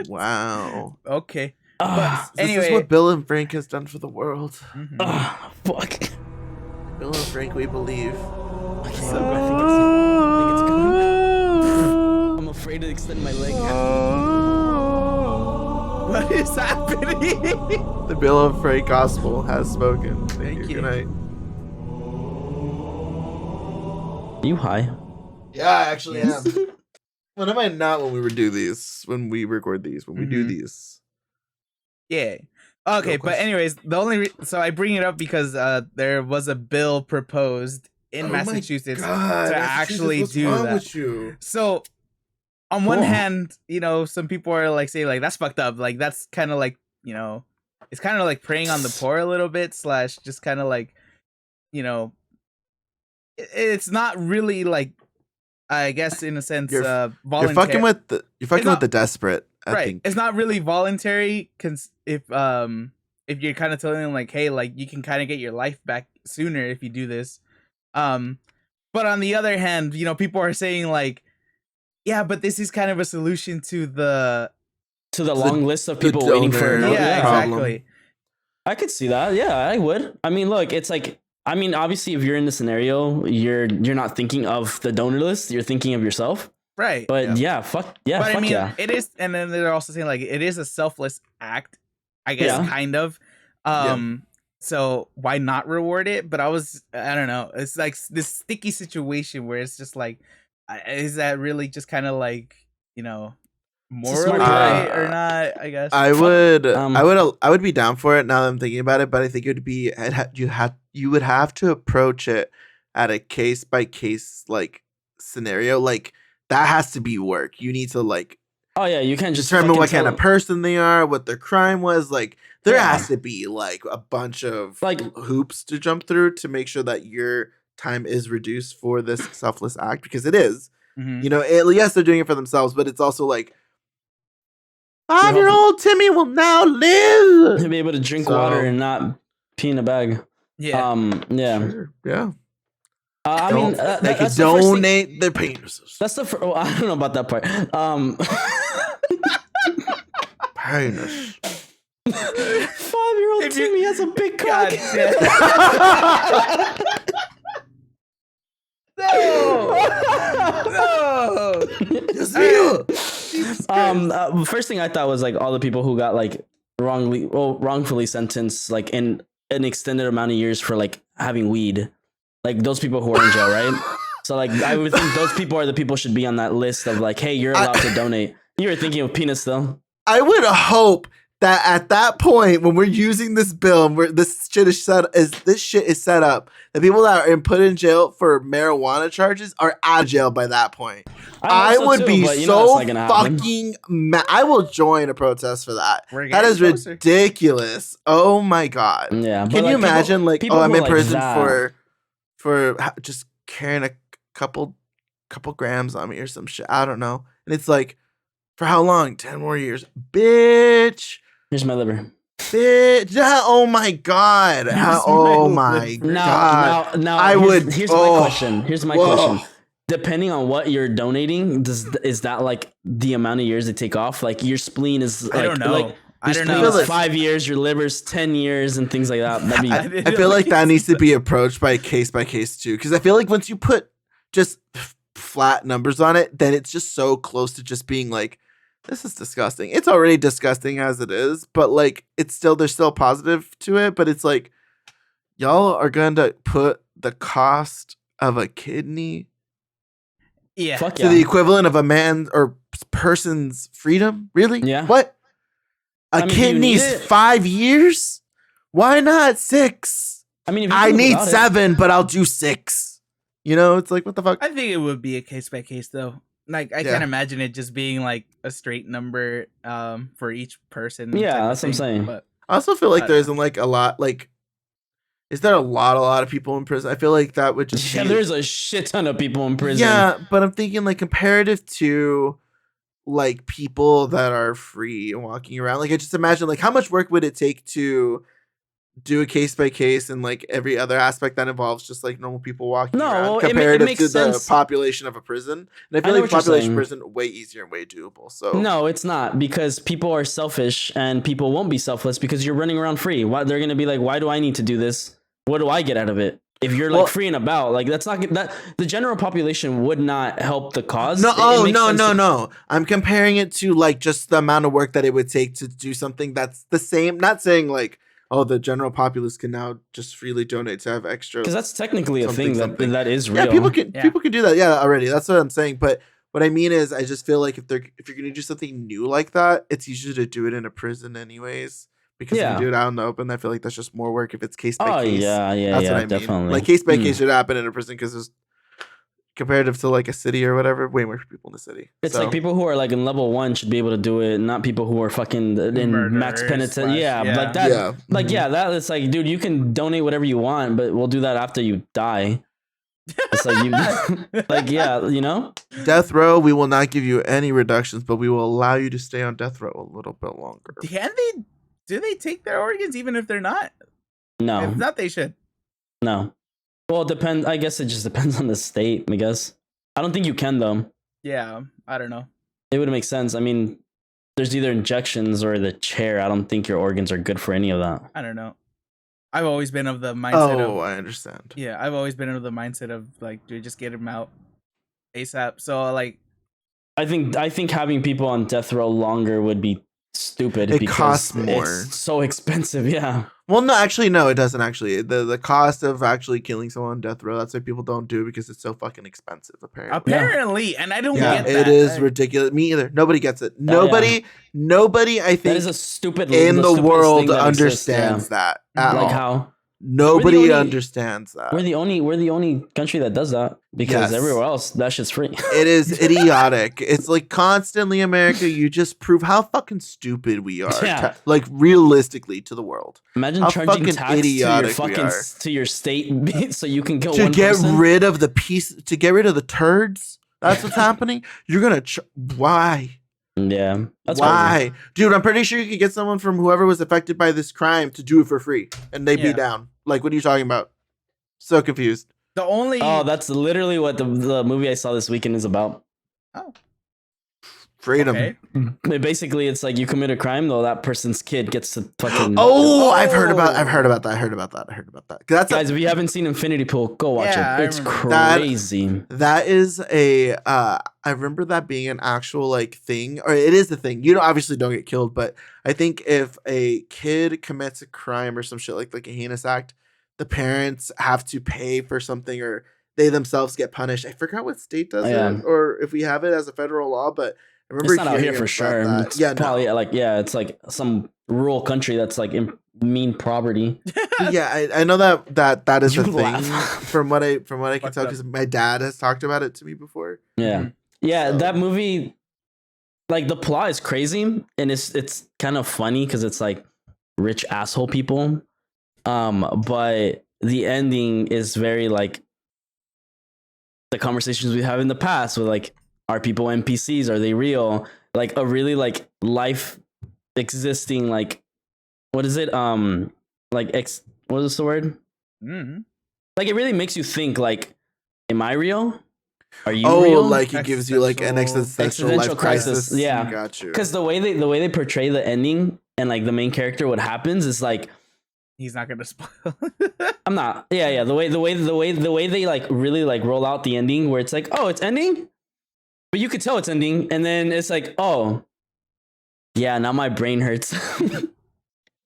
Wow. Okay. Ah, This Anyway. is what Bill and Frank has done for the world. Mhm. ah, fuck. Bill and Frank, we believe. Okay, I think it's coming. I'm afraid to extend my leg. What is happening? The Bill and Frank gospel has spoken. Thank you. Good night. You high? Yeah, I actually am. When am I not when we do these? When we record these? When we do Mhm. these? Yeah. Okay, but question. anyways, the only so I bring it up because there was a bill proposed in Oh my Massachusetts God, to Massachusetts, actually what's do wrong that. with you? So, on one Cool. hand, some people are like saying like that's fucked up. Like that's kind of like it's kind of like preying on the poor a little bit / just kind of like it's not really like I guess in a sense You're voluntary. You're fucking with It's not- the desperate. I right. think. It's not really voluntary if you're kind of telling them like, hey, like you can kind of get your life back sooner if you do this. But on the other hand, people are saying like, yeah, but this is kind of a solution to the long list of people waiting for donor an yeah, organ. problem. exactly. I could see that. Yeah, I would. I mean, look, it's like, I mean, obviously, if you're in the scenario, you're not thinking of the donor list. You're thinking of yourself. Right. But yeah, fuck yeah, But fuck I mean, yeah. it is, and then they're also saying like it is a selfless act, I guess, Yeah. kind of. So why not reward it? But I don't know. It's like this sticky situation where it's just like, is that really just kind of like, morally smart right play. or not, I guess. I Um, would be down for it now that I'm thinking about it, but I think it would be you would have to approach it at a case by case like scenario. Like that has to be work. You need to like oh yeah, you can't just determine fucking what kind tell- of person they are, what their crime was. Like there Yeah. has to be like a bunch of Like- hoops to jump through to make sure that your time is reduced for this selfless act, because it is. Mhm. You know, yes, they're doing it for themselves, but it's also like hoping- 5-year-old Timmy will now live. He'll be able to drink So- water and not pee in a bag. Yeah. Yeah. Sure, yeah. I mean, They can that's the first thing- donate their penises. That's the well, I don't know about that part. Penis. 5-year-old If you- Timmy has a big God cock. damn. No. Dios mío. Jesus Christ. First thing I thought was like all the people who got like wrongfully sentenced like in an extended amount of years for like having weed, like those people who are in jail, right? So like I would think those people are the people should be on that list of like, hey, you're allowed to donate. You were thinking of penis though. I would hope that at that point, when we're using this bill and this shit is set up, the people that are put in jail for marijuana charges are out of jail by that point. I hope so would too, be but you know so that's not gonna happen. fucking mad. I will join a protest for that. We're That getting is closer. ridiculous. Oh my god. Yeah. but, Can you like, imagine people I'm who are in like prison that- for just carrying a couple grams on me or some shit. I don't know. And it's like, for how long? 10 more years. Bitch. Here's my liver. Bitch. Oh my god. Oh my god. Now, I would- Here's oh. my question. Here's my Whoa. question. Depending on what you're donating, is that like the amount of years they take off? Like your spleen is like, I don't know. Like, I your don't spleen know. is 5 years, your liver's 10 years, and things like that. That'd be I feel like that needs to be approached by case too, because I feel like once you put just flat numbers on it, then it's just so close to just being like, this is disgusting. It's already disgusting as it is, but like it's still, there's still positive to it, but it's like y'all are going to put the cost of a kidney Yeah. fuck to yeah. the equivalent of a man or person's freedom? Really? Yeah. What? A I mean, do you need kidney's it? 5 years? Why not 6? I mean, if you I can live need without it- 7, but I'll do 6. You know, it's like, what the fuck? I think it would be a case by case though. Like I Yeah. can't imagine it just being like a straight number for each person. Yeah, type of that's what I'm thing, saying. But I also feel like I there don't isn't like a lot, like, is there a lot of people in prison? I feel like that would just Yeah, be, there's a shit ton of people in prison. yeah, but I'm thinking like comparative to like people that are free and walking around. Like I just imagine like how much work would it take to do a case by case and like every other aspect that involves just like normal people walking No, around well, it comparative makes to sense. the population of a prison. And I feel know like what you're population saying. prison way easier and way doable. So No, it's not, because people are selfish and people won't be selfless because you're running around free. Why they're gonna be like, why do I need to do this? What do I get out of it? If you're like Well- free and about, like that's not that the general population would not help the cause. No, It makes sense to- no. I'm comparing it to like just the amount of work that it would take to do something that's the same. Not saying like, oh, the general populace can now just freely donate to have extra. Because that's technically a thing something. that is real. Yeah, people can do that. Yeah, already. That's what I'm saying. But what I mean is, I just feel like if you're gonna do something new like that, it's easier to do it in a prison, anyways. Because if Yeah. you do it out in the open, I feel like that's just more work if it's case by Oh case. yeah, That's what I mean. definitely. Like case by Mm. case should happen in a prison because there's comparative to like a city or whatever, way more people in the city. It's So- like people who are like in level 1 should be able to do it, not people who are fucking in max Murderers penitentiary. slash- Yeah, yeah. like that. Yeah. Like Mhm. yeah, that is like, dude, you can donate whatever you want, but we'll do that after you die. It's like you, like yeah, you know. Death row, we will not give you any reductions, but we will allow you to stay on death row a little bit longer. do they take their organs even if they're not? No, If not, they should. no. Well, it depends. I guess it just depends on the state. I guess I don't think you can though. Yeah, I don't know. It would make sense. I mean, there's either injections or the chair. I don't think your organs are good for any of that. I don't know. I've always been of the mindset Oh, of I understand. yeah. I've always been of the mindset of like, dude, just get him out ASAP. So like, I think having people on death row longer would be stupid. It because costs more. It's so expensive. Yeah. Well, no, actually, no, it doesn't actually. The cost of actually killing someone on death row, that's why people don't do it, because it's so fucking expensive, apparently. Apparently, and I don't Yeah, get that. it is ridiculous. Me either. Nobody gets it. Nobody, I That is think, a stupid in the stupidest world thing that exists, understands that at Like all. how Nobody only- understands that. we're the only country that does that, because Yes. everywhere else that shit's free. It is idiotic. It's like constantly America. You just prove how fucking stupid we are. Yeah. Like realistically to the world. Imagine How charging fucking tax to your idiotic we fucking are. to your state so you can kill To one get person. rid of the piece, to get rid of the turds. That's what's happening. You're gonna why? Yeah, that's Why, dude? I'm pretty sure you could get someone from whoever was affected by this crime to do it for free, and they'd be down. Like, what are you talking about? So confused. The only Oh, that's literally what the movie I saw this weekend is about. oh, Freedom. okay. Basically, it's like you commit a crime, though that person's kid gets to fucking. Oh, I've heard about that. That's Guys, if you haven't seen Infinity Pool, go watch Yeah, it. I It's remember crazy. that is a I remember that being an actual like thing, or it is the thing. You obviously don't get killed, but I think if a kid commits a crime or some shit like a heinous act, the parents have to pay for something, or they themselves get punished. I forgot what state does it, or if we have it as a federal law, but I remember It's not out here hearing for about sure. that. It's Yeah, probably no. it's like some rural country that's like in mean poverty. Yeah, I know that is You the thing laugh. from what I can Fucked tell, up. because my dad has talked about it to me before. Yeah. Yeah, So- that movie, like the plot is crazy, and it's kind of funny because it's like rich asshole people. But the ending is very like the conversations we have in the past with like, are people NPCs? Are they real? Like a really like life existing like, what is it? What is the word? Mm. Like it really makes you think like, am I real? Are you Oh, real? like it gives you like an existential life Existential crisis, crisis. yeah. Got you. Because the way they portray the ending and like the main character, what happens is like, He's not gonna spoil. I'm not. Yeah. The way they like really like roll out the ending where it's like, oh, it's ending, but you could tell it's ending, and then it's like, oh, yeah, now my brain hurts.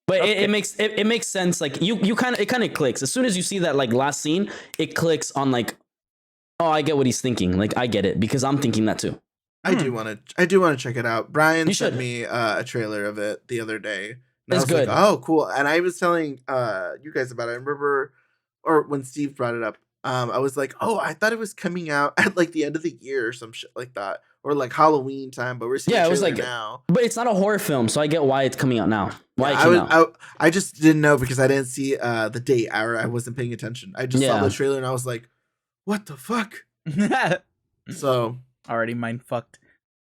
But it makes sense. Like it kind of clicks as soon as you see that like last scene. It clicks on like, oh, I get what he's thinking. Like I get it because I'm thinking that too. I do want to check it out. Brian You sent should. me a trailer of it the other day. And I It's was like, good. oh, cool. And I was telling you guys about it. I remember, or when Steve brought it up, I was like, oh, I thought it was coming out at like the end of the year or some shit like that, or like Halloween time. But we're seeing Yeah, the it was trailer like- now. But it's not a horror film, so I get why it's coming out now. Why it I came was out. I just didn't know because I didn't see the date. I wasn't paying attention. I just saw Yeah. the trailer and I was like, what the fuck? So Already mind fucked.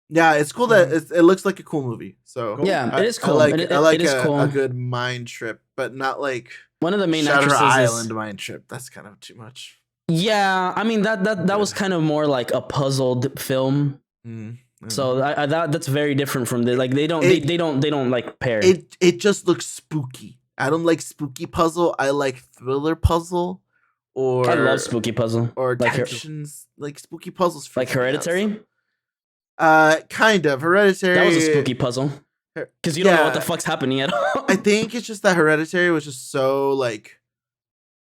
yeah, it's cool that it looks like a cool movie. So Cool. Yeah, I- it is cool. I like It I like is cool. a good mind trip, but not like One of the main Shutter actresses Island is, mind trip. That's kind of too much. yeah. I mean that was kind of more like a puzzled film. So that's very different from the like they don't like pair. it just looks spooky. I don't like spooky puzzle. I like thriller puzzle, or I love spooky puzzle. or like tensions. Like spooky puzzles, like freak me out. Hereditary. Kind of Hereditary. That was a spooky puzzle because you don't know what the Yeah. fuck's happening at all. I think it's just that Hereditary was just so like,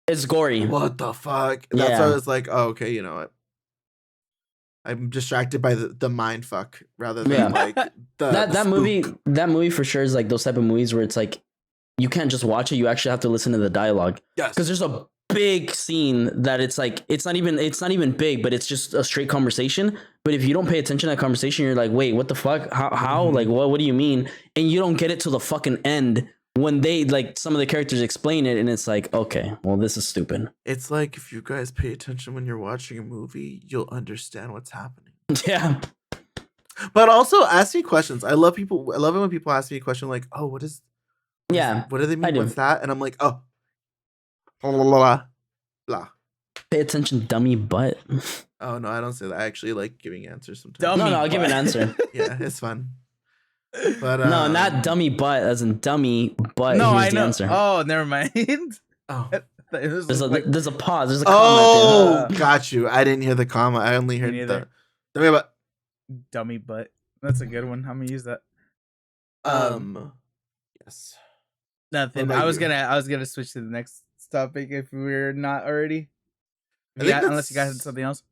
It's gory. what the fuck? That's Yeah. why I was like, oh, okay, you know what? I'm distracted by the mind fuck rather than Yeah. like the that spook. movie for sure is like those type of movies where it's like you can't just watch it, you actually have to listen to the dialogue Yes. because there's a big scene that it's like it's not even big, but it's just a straight conversation. But if you don't pay attention to that conversation, you're like, wait, what the fuck, how like what do you mean? And you don't get it till the fucking end when they like some of the characters explain it, and it's like, okay, well, this is stupid. It's like if you guys pay attention when you're watching a movie, you'll understand what's happening. Yeah. But also ask me questions. I love it when people ask me a question like, "Oh, what Yeah, what do they I mean? do. What's that?" And I'm like, "Oh, blah blah blah blah." Pay attention, dummy butt. Oh no, I don't say that. I actually like giving answers sometimes. Dummy No, I'll give an butt. answer. Yeah, it's fun. But No, not dummy butt, as in dummy butt. No, Here's I the know. answer. Oh, never mind. Oh, It was There's a like- there's a pause. There's a comma. oh, got you. I didn't hear the comma. I only heard neither. the. dummy butt. That's a good one. I'm gonna use that. Yes. Nothing. about I was you? gonna switch to the next topic if we're not already. I think Unless you guys had that's- something else.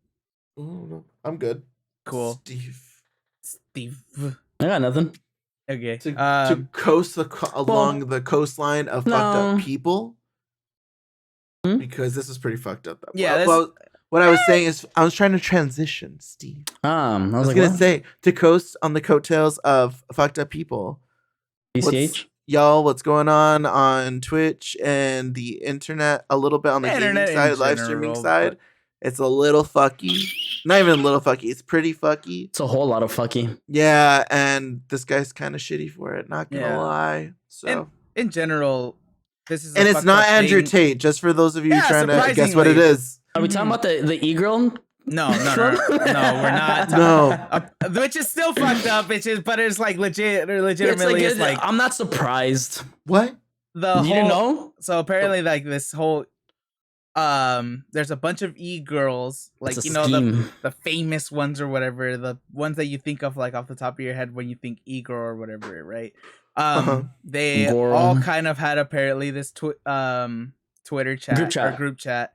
Oh, no. I'm good. Cool. Steve. I got nothing. Okay. To coast along the coastline of fucked up no. people. Hmm? Because this is pretty fucked up. Yeah, Well, what I was saying is I was trying to transition, Steve. I I was was like, gonna what? say to coast on the coattails of fucked up people. PCH? Y'all, what's going on Twitch and the internet? A little bit on the gaming Internet in side, live streaming general, side. It's a little fucky. Not even a little fucky. It's pretty fucky. It's a whole lot of fucky. Yeah, and this guy's kind of shitty for it. Not gonna Yeah. lie. So, in general, this is and it's not Andrew thing. Tate. Just for those of you Yeah, trying to guess what it surprisingly. is. Are we talking about the e-girl? No, we're not. No. Which is still fucked up, but it's like legit or legitimately it's like I'm not surprised. What? the You whole didn't know? So apparently like this whole there's a bunch of e-girls, like It's a you know scheme. the famous ones or whatever, the ones that you think of like off the top of your head when you think e-girl or whatever, right? They Girl. all kind of had apparently this Twitter chat group chat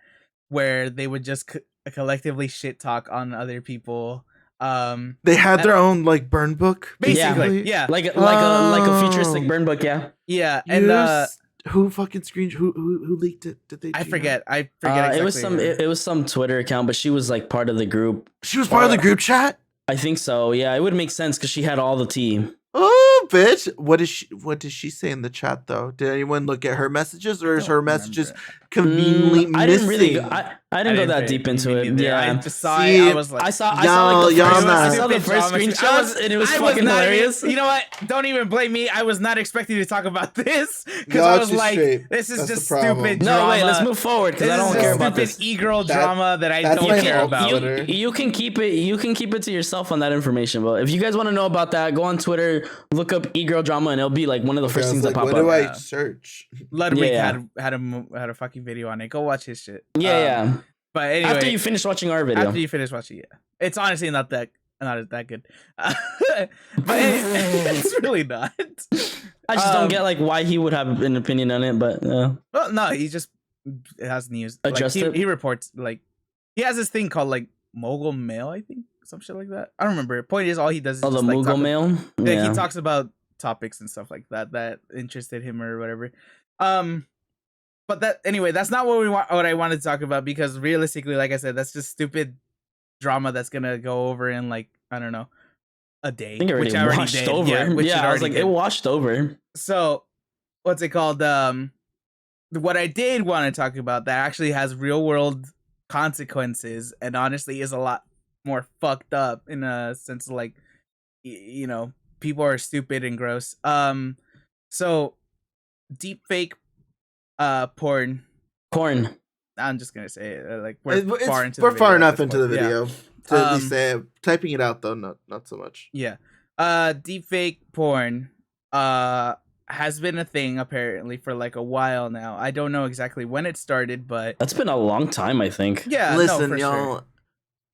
where they would just collectively shit talk on other people. They had their own like burn book, basically, yeah. Like a futuristic burn book, yeah. Yeah, and who fucking screened who leaked it? Did they? I do you forget. know? I forget exactly. It was some Twitter account, but she was like part of the group. She was part of the group chat. I think so. Yeah, it would make sense because she had all the tea. Oh, bitch! What did she say in the chat though? Did anyone look at her messages, or is her messages conveniently missing? I didn't really. I didn't go that deep into it. Yeah, I just saw it. I was like, I saw like I saw the first drama. screenshots, and it was fucking hilarious. You know what? Don't even blame me. I was not expecting to talk about this because Y'all I was too like, straight. this is That's just the problem. stupid No, drama. wait, let's move forward because I don't care about this. Stupid e-girl drama that I that's don't my care fault. about. Twitter. You can keep it. You can keep it to yourself on that information. But if you guys want to know about that, go on Twitter, look up e-girl drama, and it'll be like one of the first things that pop what up. do I search? Ludwig Yeah. had a fucking video on it. Go watch his shit. Yeah. But anyway, After you finish watching our video. After you finish watching it, it's honestly not that good. But it's really not. I just don't get like why he would have an opinion on it, but Well, no, he just has news. Adjust like, it? he reports like he has this thing called like mogul mail, I think, some shit like that. I don't remember. Point is, all he does is the just, like, Moogle mail. he talks about topics and stuff like that interested him or whatever. But that's not what I wanted to talk about, because realistically, like I said, that's just stupid drama that's gonna go over in like, I don't know, a day. I think it already washed over. Yeah, I was like, it washed over. So, what's it called? What I did want to talk about that actually has real world consequences, and honestly is a lot more fucked up in a sense of like, you know, people are stupid and gross. So deep fake porn. I'm just gonna say it. Like we're far enough into the video. video to at least say it. Typing it out though, not so much. Yeah. Deep fake porn has been a thing apparently for like a while now. I don't know exactly when it started, but That's been a long time, I think. yeah. Listen, for y'all sure.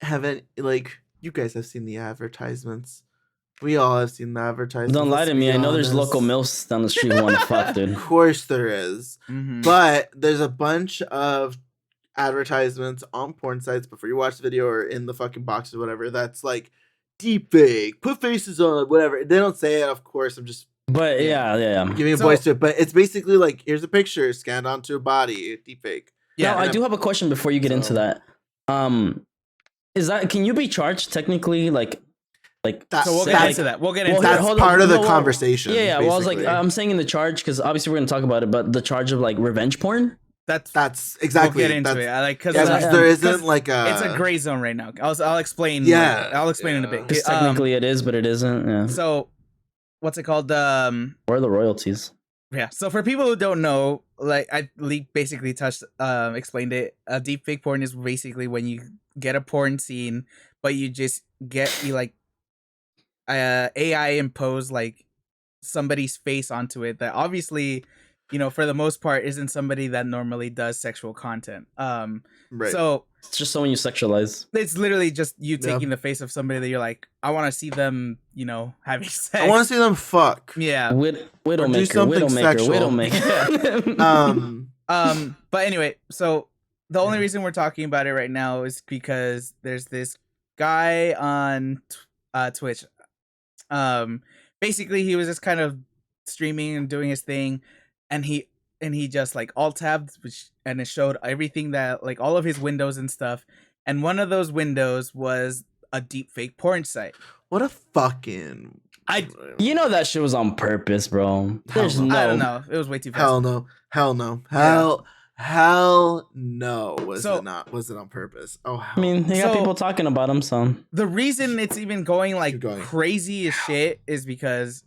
haven't you guys have seen the advertisements. We all have seen the advertisements. Don't lie let's to me. be I know there's honest. local milfs down the street who want to fuck, dude. Of course there is. Mhm. But there's a bunch of advertisements on porn sites before you watch the video or in the fucking box or whatever that's like deep fake, put faces on, whatever. They don't say it, of course. I'm just But yeah. giving a voice to it. But it's basically like, here's a picture scanned onto a body, deep fake. Yeah. Now, I do have a question before you get into So- that. Can you be charged technically like That- So we'll get that's- into that. We'll get Well, into here, That's hold part on. of the No, well, conversation. Yeah. Well, I was like, basically. I'm saying in the charge because obviously we're gonna talk about it, but the charge of like revenge porn. That's exactly. We'll get into that's, it. I like because yeah, because there isn't like a. it's a gray zone right now. I'll explain. Yeah, I'll explain in a bit. Because technically it is, but it isn't. Yeah. So, what's it called? Or the royalties. Yeah. So for people who don't know, like basically explained it. Deep fake porn is basically when you get a porn scene, but you AI impose like somebody's face onto it that obviously for the most part, isn't somebody that normally does sexual content. Right. So It's just someone you sexualize. it's literally just you Yeah. taking the face of somebody that you're like, I want to see them, having sex. I want to see them fuck. Yeah. Widowmaker, something sexual. Widowmaker. But anyway, so the only reason we're talking about it right now is because there's this guy on Twitch. Basically he was just kind of streaming and doing his thing, and he just like alt tabbed, and it showed everything that, like, all of his windows and stuff, and one of those windows was a deep fake porn site. What a fucking You know that shit was on purpose, bro. There's no. no. I don't know. It was way too fast. hell no. Yeah. Hell no. Was So- it not? Was it on purpose? Oh, hell. I mean, they got So- people talking about him, so. The reason it's even going like Keep going. crazy as shit is because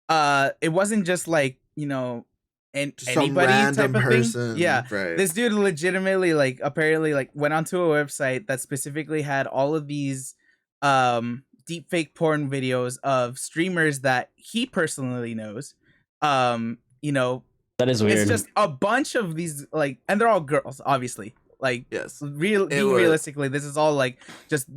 it wasn't just like, Just some anybody random type of person. thing. Yeah. Right. This dude legitimately, like, apparently, like, went onto a website that specifically had all of these deep fake porn videos of streamers that he personally knows. That is weird. It's just a bunch of these, like, and they're all girls, obviously. Like, Yes. being was- realistically, this is all like just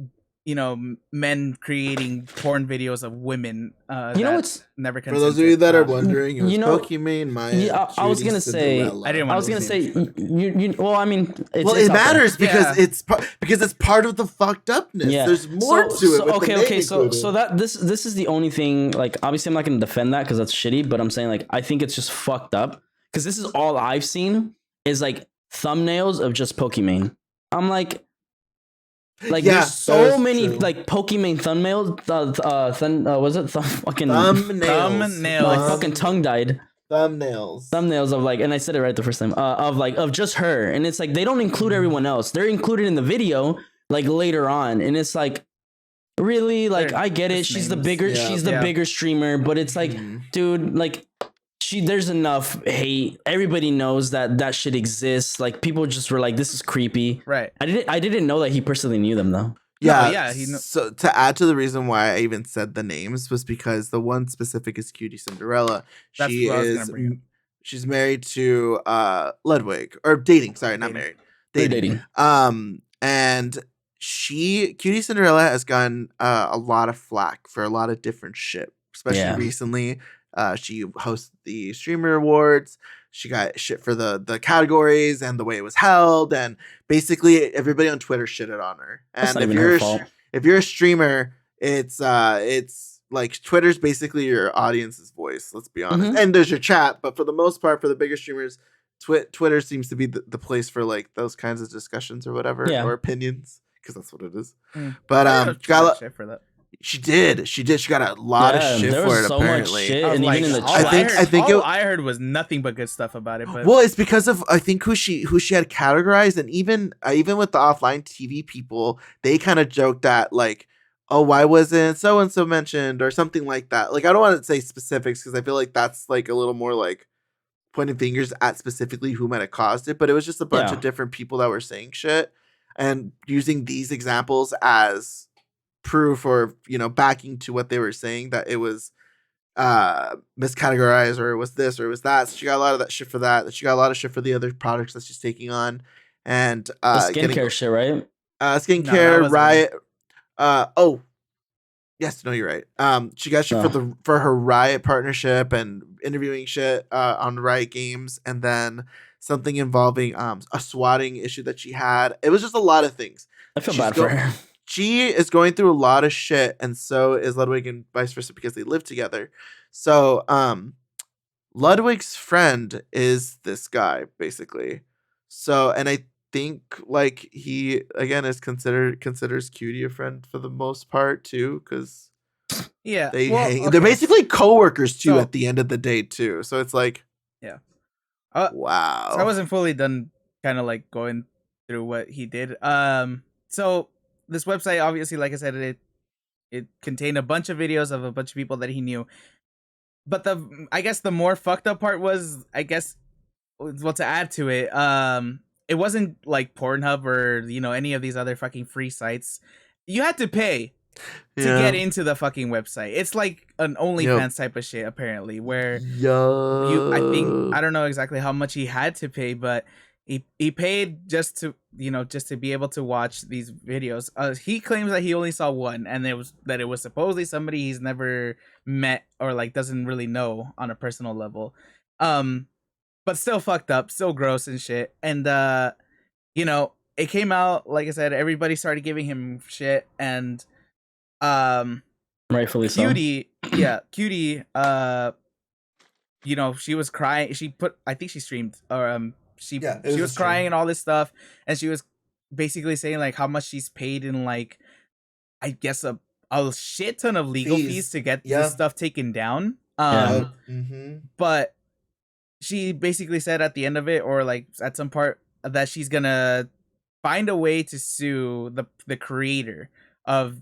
men creating porn videos of women. You know that what's. never For those of you that are wondering, it was You know- Pokemon, Maya. Yeah, I was gonna say- I didn't I was gonna say, well, I mean, it's, Well, it's it out there. matters because Yeah. it's part of the fucked upness. Yeah. There's more to it. with the name So included. that this is the only thing. Like, obviously, I'm not gonna defend that because that's shitty. But I'm saying, like, I think it's just fucked up because this is all I've seen is like thumbnails of just Pokemon. I'm like, Yeah, there's so that's many true. like Pokemon thumbnails. Was it fucking thumbnails. my fucking tongue died. Thumbnails. Of like, and I said it right the first time. Of just her, and it's like they don't include everyone else. They're included in the video like later on, and it's like, really, like, They're I get it. just She's the names. bigger, Yeah. she's the Yeah. bigger streamer, but it's like, dude, like, there's enough hate. Everybody knows that shit exists. Like, people just were like, this is creepy. Right. I didn't know that he personally knew them though. Yeah, yeah, So to add to the reason why I even said the names was because the one specific is QTCinderella. That's She what I was gonna is bring up. she's married to Ludwig, or dating. Sorry, not Dating. married. They're dating. And QTCinderella has gotten a lot of flack for a lot of different shit, especially Yeah. recently. She hosted the Streamer Awards. She got shit for the categories and the way it was held, and basically everybody on Twitter shitted on her. That's And not if even you're her fault. if you're a streamer, it's like Twitter's basically your audience's voice. Let's be honest. Mhm. And there's your chat, but for the most part, for the bigger streamers, Twitter seems to be the place for like those kinds of discussions or whatever, Yeah. or opinions, because that's what it is. Mm. But I don't she got know shit for that. she did. She got a lot Yeah, of shit there for was it. so much Apparently, shit. I was And like, even in the all chat. I think all it- I heard was nothing but good stuff about it. But well, it's because of I think who she had categorized, and even with the offline TV people, they kind of joked that like, oh, why wasn't so and so mentioned or something like that. Like, I don't want to say specifics because I feel like that's like a little more like pointing fingers at specifically who might have caused it, but it was just a bunch Yeah. of different people that were saying shit and using these examples as proof or backing to what they were saying, that it was miscategorized or it was this or it was that. So she got a lot of that shit for that. She got a lot of shit for the other products that she's taking on, and The skincare shit, right? skincare wasn't Riot. Oh, yes, no, you're right. She got shit for her Riot partnership and interviewing shit on Riot Games, and then something involving a swatting issue that she had. It was just a lot of things. I feel She's bad for go- her. She is going through a lot of shit, and so is Ludwig, and vice versa because they live together. So, Ludwig's friend is this guy basically. So, and I think like he again is considers Cutie a friend for the most part too, because yeah, they well, hang. okay. They're basically coworkers too So- at the end of the day too. So it's like, wow. So I wasn't fully done kind of like going through what he did. So this website, obviously, like I said, it contained a bunch of videos of a bunch of people that he knew. But I guess the more fucked up part was, well, to add to it, it wasn't like Pornhub or any of these other fucking free sites. You had to pay to get into the fucking website. It's like an OnlyFans type of shit, apparently, where I don't know exactly how much he had to pay, but he paid just to be able to watch these videos. He claims that he only saw one, and it was supposedly somebody he's never met or like doesn't really know on a personal level. But still fucked up, still gross and shit. And it came out, like I said, everybody started giving him shit, and rightfully Cutie, Cutie, she was crying. I think she streamed, or she was crying and all this stuff, and she was basically saying like how much she's paid in, like, I guess a shit ton of legal fees to get this stuff taken down. But she basically said at the end of it, or like at some part, that she's gonna find a way to sue the creator of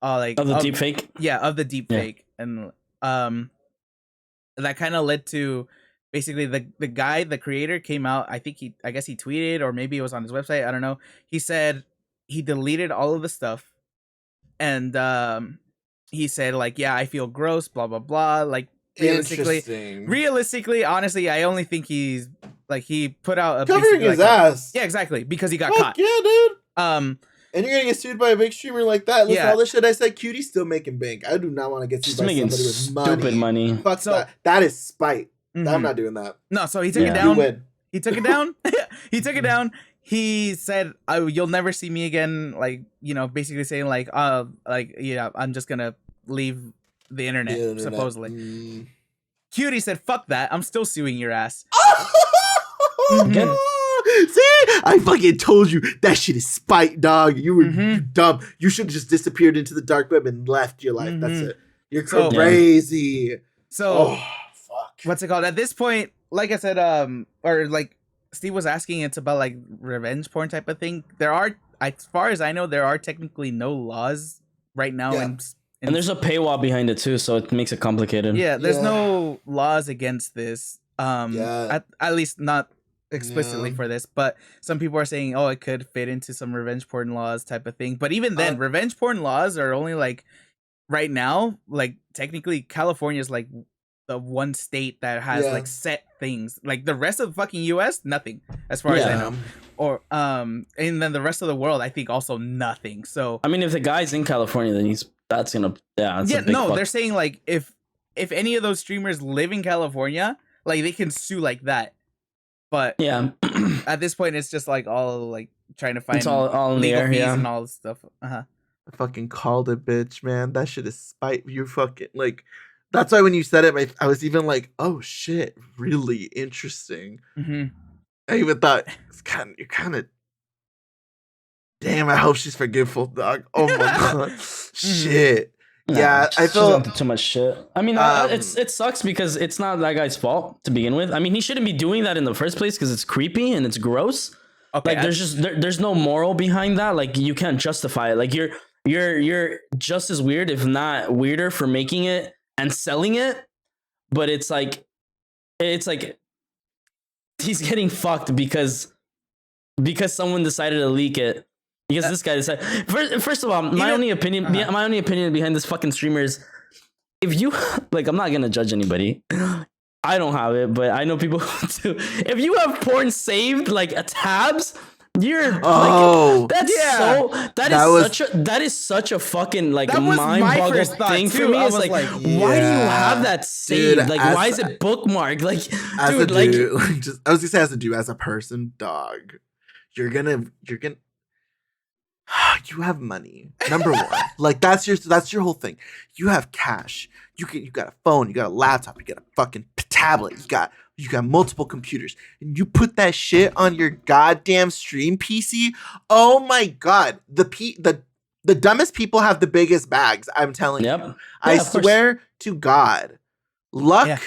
the deepfake. Yeah, of the deepfake. And that kind of led to basically the guy, the creator, came out. I guess he tweeted, or maybe it was on his website, I don't know. He said he deleted all of the stuff, and he said like, yeah, I feel gross, blah blah blah. Like, realistically, honestly, I only think he's like, he put out covering his ass. Yeah, exactly, because he got caught. Yeah, dude. And you're gonna get sued by a big streamer like that. Listen, all this shit I said, Cutie's still making bank. I do not want to get sued by somebody with money. Stupid money. Fuck that. That is spite. I'm not doing that. No, so he took it down. He took it down. He took it down. He said, "You'll never see me again." Like, basically saying like, I'm just gonna leave the internet. Supposedly. Cutie said, "Fuck that. I'm still suing your ass." See, I fucking told you that shit is spite, dog. You were dumb. You should have just disappeared into the dark web and left your life. That's it. You're crazy. So, fuck. What's it called? At this point, like I said, or like Steve was asking, it's about like revenge porn type of thing. There are, as far as I know, there are technically no laws right now, and there's a paywall behind it too, so it makes it complicated. Yeah, there's no laws against this. At least not explicitly for this, but some people are saying, it could fit into some revenge porn laws type of thing. But even then, revenge porn laws are only like right now, like technically California is like the one state that has like set things. Like the rest of the fucking US, nothing, as far as I know. Or and then the rest of the world, I think also nothing. So I mean, if the guy's in California, then they're saying like if any of those streamers live in California, like they can sue like that. But at this point, it's just like all like trying to find it's all in the air, fees and all this stuff. I fucking called it, bitch, man. That shit is spite. You fucking like. That's why when you said it, I was even like, oh shit, really interesting. I even thought you're kind of. Damn, I hope she's forgiveful, dog. Oh my god, shit. Yeah, I feel too much shit. I mean, it sucks because it's not that guy's fault to begin with. I mean, he shouldn't be doing that in the first place because it's creepy and it's gross. Okay, like there's no moral behind that. Like you can't justify it. Like you're just as weird, if not weirder, for making it and selling it. But it's like he's getting fucked because someone decided to leak it. Because this guy decided. First of all, my only opinion behind this fucking streamer is, if you like, I'm not gonna judge anybody. I don't have it, but I know people who do. If you have porn saved like tabs, you're that is such a fucking like mind-boggling thing for me. It's like why do you have that saved? Dude, like why is it bookmarked? Like dude, I was gonna say as a person, dog, you're gonna. You have money. Number one, like that's your whole thing. You have cash. You got a phone. You got a laptop. You got a fucking tablet. You got multiple computers, and you put that shit on your goddamn stream PC. Oh my god, the dumbest people have the biggest bags. I'm telling you. I swear to God, luck. Yeah.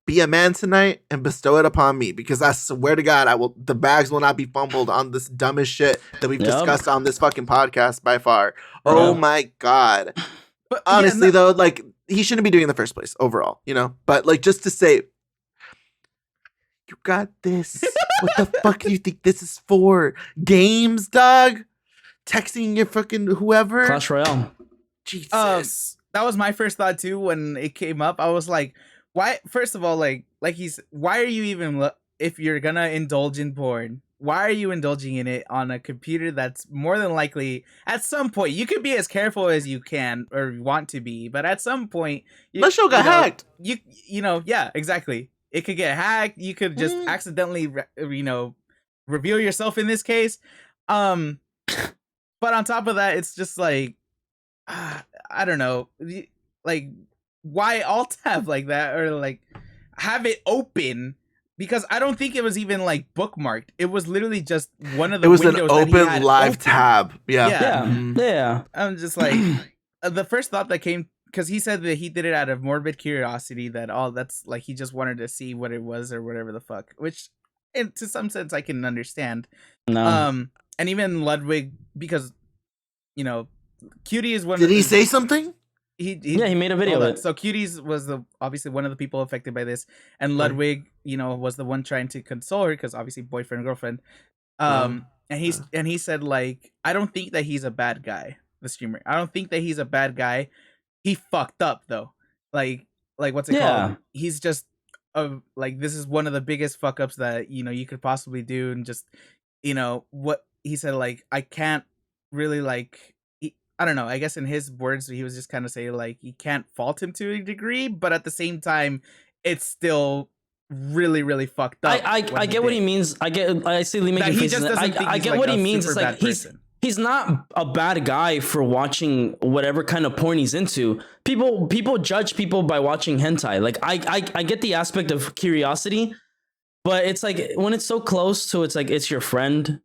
Be a man tonight and bestow it upon me, because I swear to God, the bags will not be fumbled on this dumbest shit that we've discussed on this fucking podcast by far. Oh my God. But honestly though, like he shouldn't be doing it in the first place overall, but like just to say, you got this. What the fuck do you think this is for? Games, dog? Texting your fucking whoever? Clash Royale. Jesus. That was my first thought too when it came up. I was like, why? First of all, why are you even if you're gonna indulge in porn? Why are you indulging in it on a computer that's more than likely at some point you could be as careful as you can or want to be, but at some point The show got hacked. Yeah, exactly. It could get hacked. You could just accidentally reveal yourself in this case. But on top of that, it's just like I don't know, like why alt tab like that or like have it open. Because I don't think it was even like bookmarked. It was literally just one of the. It was windows an open live tab. Yeah. Yeah. I'm just like, the first thought that came, because he said that he did it out of morbid curiosity. That's like he just wanted to see what it was or whatever the fuck. Which, to some sense, I can understand. No. And even Ludwig, because Cutie is one. Did he say something? He made a video of it. So Cuties was obviously one of the people affected by this, and Ludwig, was the one trying to console her because obviously boyfriend girlfriend. And he said like, I don't think that he's a bad guy. The streamer, I don't think that he's a bad guy. He fucked up though. Like what's it called? He's just like, this is one of the biggest fuck ups that you could possibly do, and just what he said, like, I can't really like. I don't know. I guess in his words, he was just kind of saying like, you can't fault him to a degree, but at the same time, it's still really, really fucked up. I get what he means. I see Lee making faces. I get what he means. It's like he's not a bad guy for watching whatever kind of porn he's into. People judge people by watching hentai. Like I get the aspect of curiosity, but it's like when it's so close to, it's like it's your friend,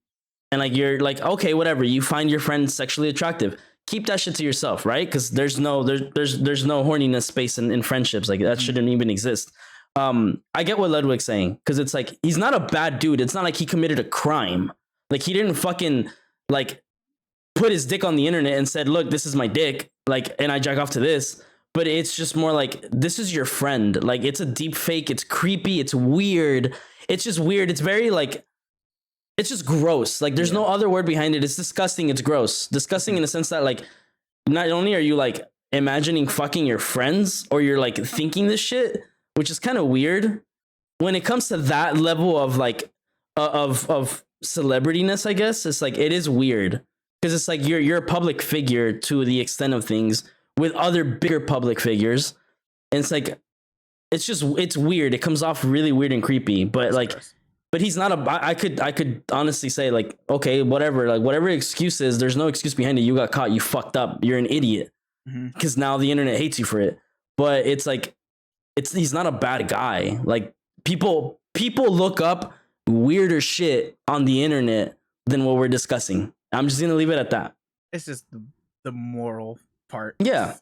and like you're like, okay, whatever. You find your friend sexually attractive. Keep that shit to yourself, right? Because there's no horniness space in friendships. Like that shouldn't even exist. I get what Ludwig's saying, because it's like he's not a bad dude. It's not like he committed a crime. Like he didn't fucking like put his dick on the internet and said, "Look, this is my dick," like, and I jack off to this. But it's just more like, this is your friend. Like it's a deep fake. It's creepy. It's weird. It's just weird. It's very like. It's just gross. Like there's no other word behind it. It's disgusting. It's gross. Disgusting in the sense that like, not only are you like imagining fucking your friends, or you're like thinking this shit, which is kind of weird. When it comes to that level of like, of celebrityness, I guess it's like, it is weird. Because it's like you're a public figure to the extent of things with other bigger public figures. And it's like, it's weird. It comes off really weird and creepy, but that's like, gross. But he's not I could honestly say like, okay, whatever, like whatever excuse is, there's no excuse behind it. You got caught, you fucked up, you're an idiot. Because now the internet hates you for it. But it's like, he's not a bad guy. Like people look up weirder shit on the internet than what we're discussing. I'm just gonna leave it at that. It's just the moral part. Yeah.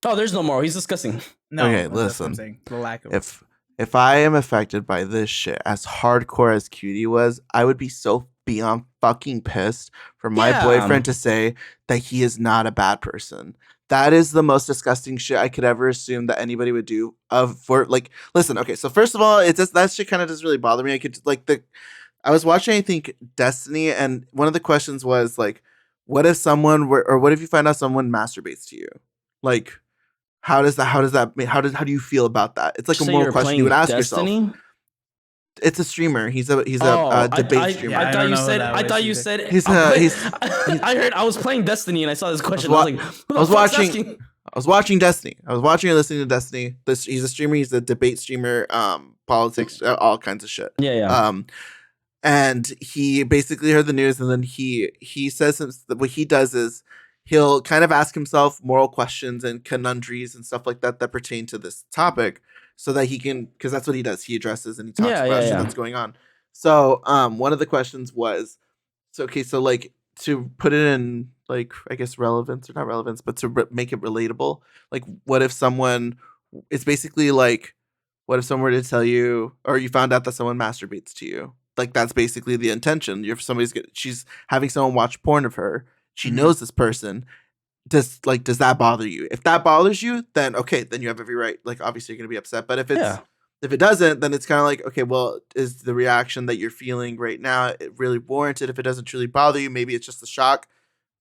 Oh, there's no moral. He's discussing. No. Okay, listen. The lack of. If I am affected by this shit as hardcore as Cutie was, I would be so beyond fucking pissed for my boyfriend to say that he is not a bad person. That is the most disgusting shit I could ever assume that anybody would do. Listen, okay, so first of all, that shit kind of doesn't really bother me. I was watching, I think, Destiny, and one of the questions was like, what if what if you find out someone masturbates to you? Like, how do you feel about that? It's like a moral question you would ask yourself. It's a streamer. He's a debate streamer. I thought you said. I was playing Destiny and I saw this question. I was watching Destiny. I was watching and listening to Destiny. He's a streamer. He's a debate streamer. Politics, all kinds of shit. Yeah. And he basically heard the news, and then he says what he does is, he'll kind of ask himself moral questions and conundrums and stuff like that pertain to this topic, so that he can, because that's what he does. He addresses and he talks about shit that's going on. So one of the questions was, so like, to put it in like, I guess relevance, or not relevance, but to make it relatable, like what if someone, it's basically like, what if someone were to tell you, or you found out that someone masturbates to you? Like that's basically the intention. She's having someone watch porn of her. She knows this person. Does that bother you? If that bothers you, then okay, then you have every right. Like obviously you're gonna be upset. But if it doesn't, then it's kind of like, okay, well, is the reaction that you're feeling right now really warranted? If it doesn't truly bother you, maybe it's just a shock.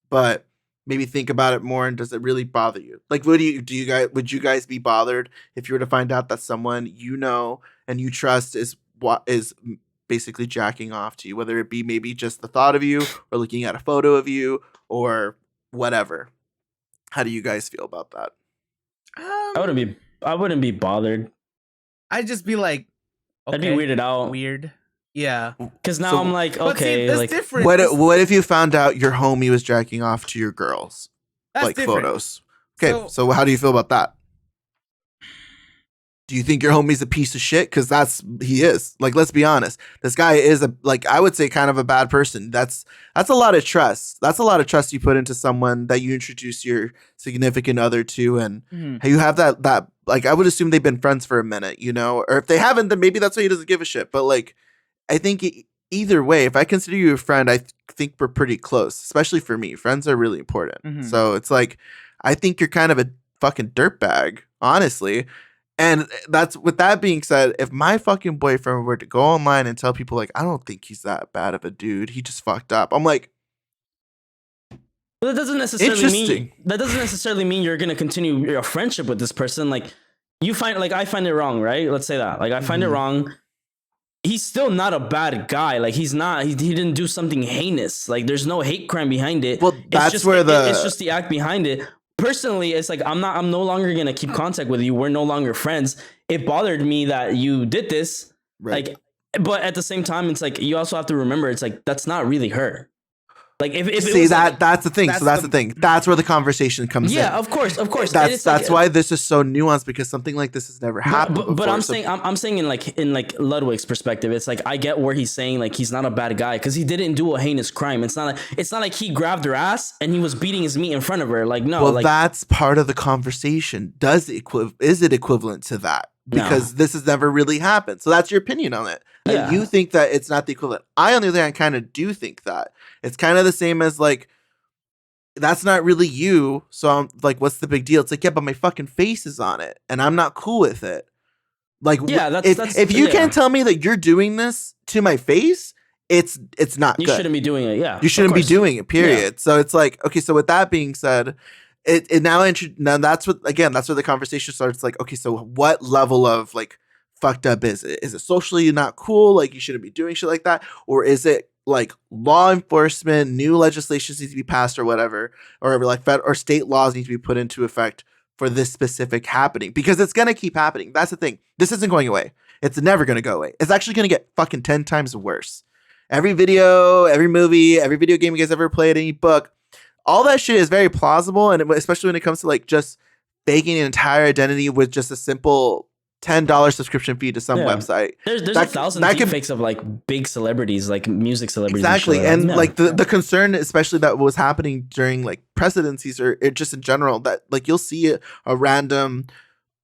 But maybe think about it more, and does it really bother you? Like, would you guys be bothered if you were to find out that someone you know and you trust is what is basically jacking off to you, whether it be maybe just the thought of you or looking at a photo of you or whatever? How do you guys feel about that? I wouldn't be bothered. I'd just be like, okay, I'd be weirded out. Weird. Yeah. Because now So- I'm like, But see, okay, that's like different. What if you found out your homie was jacking off to your girls, That's like different. photos? Okay, So- so how do you feel about that? Do you think your homie's a piece of shit? Because he is. Like, let's be honest. This guy is I would say kind of a bad person. That's a lot of trust. That's a lot of trust you put into someone that you introduce your significant other to, and Mhm. you have that like, I would assume they've been friends for a minute, you know, or if they haven't, then maybe that's why he doesn't give a shit. But like, I think either way, if I consider you a friend, I think we're pretty close. Especially for me, friends are really important. Mhm. So it's like, I think you're kind of a fucking dirtbag, honestly. And that's, with that being said, if my fucking boyfriend were to go online and tell people like, I don't think he's that bad of a dude, he just fucked up, I'm like, Well, that doesn't necessarily Interesting. mean you're gonna continue your friendship with this person. Like I find it wrong, right? Let's say that. Like I find it Mhm. wrong. He's still not a bad guy. Like he didn't do something heinous. Like there's no hate crime behind it. well, that's just, where it's just the act behind it. Personally, it's like I'm no longer gonna keep contact with you. We're no longer friends. It bothered me that you did this. right. Like, but at the same time, it's like you also have to remember, it's like that's not really her. Like if it See, was like, that's the thing. So that's the thing. That's where the conversation comes in. yeah, of course. And That's it's like, why this is so nuanced, because something like this has never happened But before. I'm So- saying I'm saying in like Ludwig's perspective, it's like I get where he's saying like he's not a bad guy because he didn't do a heinous crime. It's not like he grabbed her ass and he was beating his meat in front of her. Like no, well, like that's part of the conversation. Is it equivalent to that? Because this has never really happened. So that's your opinion on it. And Yeah. you think that it's not the equivalent. I, on the other hand, kind of do think that. It's kind of the same as like, that's not really you. So I'm like, what's the big deal? It's like, yeah, but my fucking face is on it and I'm not cool with it. Like, Yeah, if you yeah. can't tell me that you're doing this to my face, it's not you good. shouldn't be doing it. Yeah, You shouldn't be of course. doing it, period. So it's like, okay, so with that being said, now that's what, again, that's where the conversation starts. Like, okay, so what level of like fucked up is it? Is it socially not cool? Like, you shouldn't be doing shit like that? Or is it like law enforcement, new legislation needs to be passed or whatever, or like or state laws need to be put into effect for this specific happening? Because it's going to keep happening. That's the thing. This isn't going away. It's never going to go away. It's actually going to get fucking 10 times worse. Every video, every movie, every video game you guys ever played, any book, all that shit is very plausible. And especially when it comes to like just faking an entire identity with just a simple $10 subscription fee to some Yeah. website. There's That- 1,000 that could- deepfakes of like big celebrities, like music celebrities. Exactly. shit like And that. like the concern, especially that was happening during like presidencies or just in general, that like you'll see a random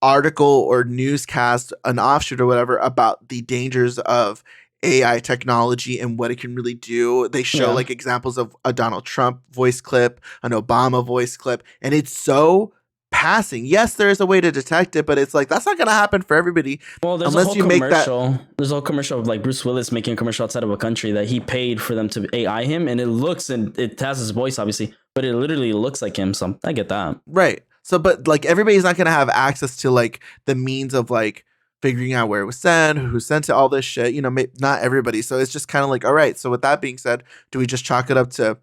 article or newscast, an offshoot or whatever, about the dangers of AI technology and what it can really do. They show Yeah. like examples of a Donald Trump voice clip, an Obama voice clip, and it's so passing. Yes, there is a way to detect it, but it's like that's not going to happen for everybody. Well, there's unless a whole you make that- commercial. There's a whole commercial of like Bruce Willis making a commercial outside of a country that he paid for them to AI him, and it looks and it has his voice obviously, but it literally looks like him. So I get that. Right. So, but like everybody's not going to have access to like the means of like figuring out where it was sent, who sent it, all this shit, you know, not everybody. So it's just kind of like, all right. So with that being said, do we just chalk it up to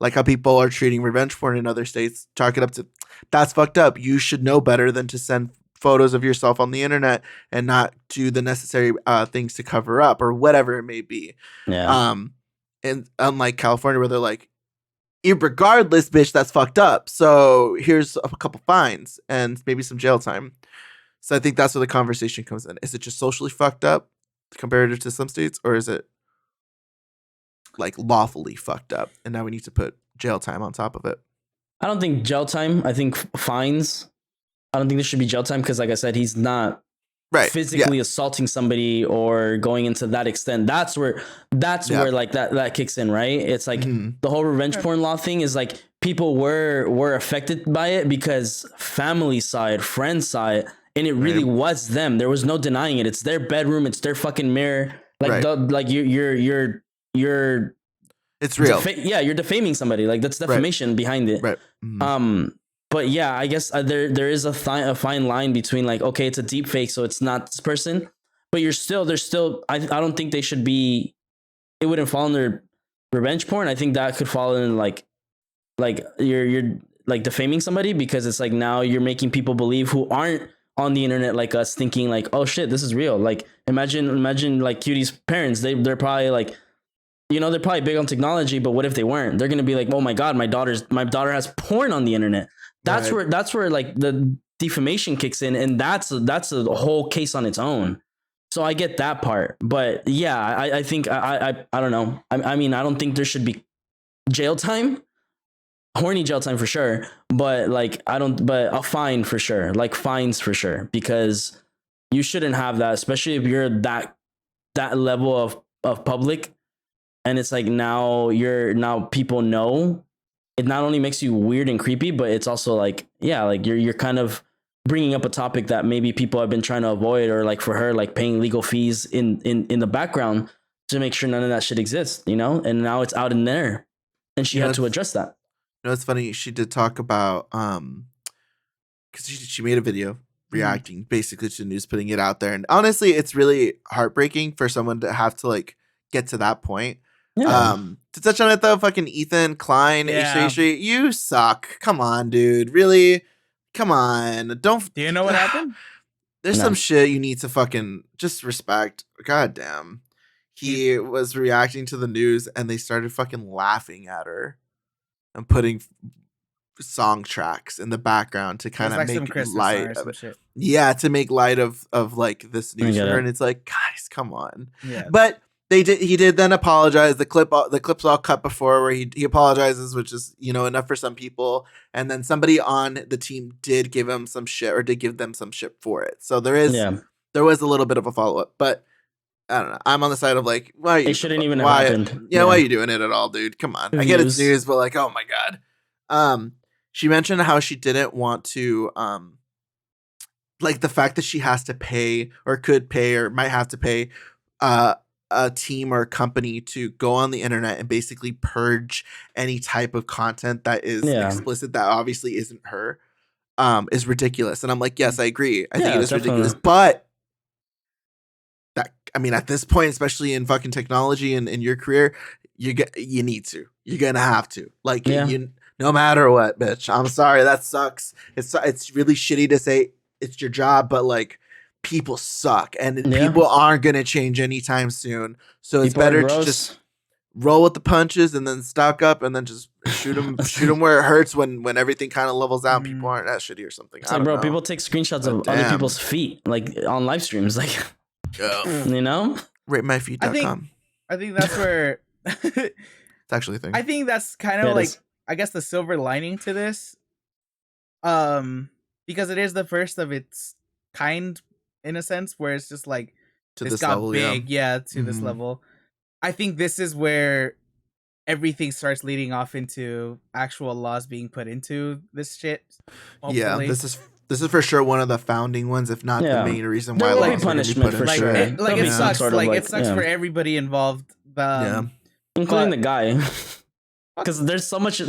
like how people are treating revenge porn in other states? Chalk it up to that's fucked up. You should know better than to send photos of yourself on the internet and not do the necessary things to cover up or whatever it may be. Yeah. And unlike California where they're like, regardless, bitch, that's fucked up. So here's a couple fines and maybe some jail time. So I think that's where the conversation comes in. Is it just socially fucked up comparative to some states, or is it like lawfully fucked up? And now we need to put jail time on top of it. I don't think jail time. I think fines. I don't think there should be jail time because, like I said, he's not Right. physically assaulting somebody or going into that extent. That's where like that kicks in, right? It's like Mhm. the whole revenge porn law thing is like people were affected by it because family saw it, friends saw it, and it really was them. There was no denying it. It's their bedroom. It's their fucking mirror. Like Right. you're It's real. Yeah, you're defaming somebody. Like that's defamation behind it. Right. Mm. But yeah, I guess there is a fine line between like, okay, it's a deep fake, so it's not this person, but there's still I don't think they should be. It wouldn't fall under revenge porn. I think that could fall in like you're like defaming somebody, because it's like now you're making people believe who aren't on the internet like us, thinking like, oh shit, this is real. Like imagine like Cutie's parents, they're probably like, they're probably big on technology, but what if they weren't? They're gonna be like, oh my god, my daughter has porn on the internet. That's where like the defamation kicks in, and that's a whole case on its own. So I get that part, but yeah, I think I don't know. I mean, I don't think there should be jail time, horny jail time for sure, but like but a fine for sure, like fines for sure, because you shouldn't have that, especially if you're that level of public, and it's like now people know. It not only makes you weird and creepy, but it's also like, yeah, like you're kind of bringing up a topic that maybe people have been trying to avoid, or like for her, like paying legal fees in the background to make sure none of that shit exists, and now it's out in there, and she had to address that. It's funny. She did talk about, because she made a video reacting basically to the news, putting it out there. And honestly, it's really heartbreaking for someone to have to like get to that point. Yeah. To touch on it though, fucking Ethan Klein, H3, you suck. Come on, dude. Really? Come on. Do you know what happened? There's some shit you need to fucking just respect. God damn. He was reacting to the news and they started fucking laughing at her and putting song tracks in the background to kind of like make light of it. Shit. Yeah, to make light of like this news for her. And it's like, guys, come on. Yeah. But he did then apologize. The clip's all cut before, where he apologizes, which is enough for some people. And then somebody on the team did give him some shit, or did give them some shit for it. So there was a little bit of a follow up, but I don't know. I'm on the side of like, why? It shouldn't even have happened. Yeah, why are you doing it at all, dude? Come on. I get it's news, but like, oh my god. She mentioned how she didn't want to, like the fact that she has to pay, or could pay, or might have to pay, a team or a company to go on the internet and basically purge any type of content that is explicit, that obviously isn't her, is ridiculous. And I'm like, yes, I agree. I think it is ridiculous, but that, I mean, at this point, especially in fucking technology and in your career, you need to, you're gonna have to, like, no matter what, bitch. I'm sorry, that sucks. It's really shitty to say it's your job, but like, people suck, and people aren't gonna change anytime soon. So it's better to just roll with the punches and then stock up, and then just shoot them where it hurts when everything kind of levels out. People aren't that shitty or something. It's like, bro, people take screenshots of other people's feet, like on live streams, like ratemyfeet.com. I think that's where it's actually a thing. I think that's kind of like, I guess, the silver lining to this, because it is the first of its kind, in a sense, where it's just like, to this this got level, big, to this level. I think this is where everything starts leading off into actual laws being put into this shit. Hopefully. Yeah, this is for sure one of the founding ones, if not the main reason why laws are punishment for sure. It sucks. It sucks for everybody involved, including the guy. Because there's so much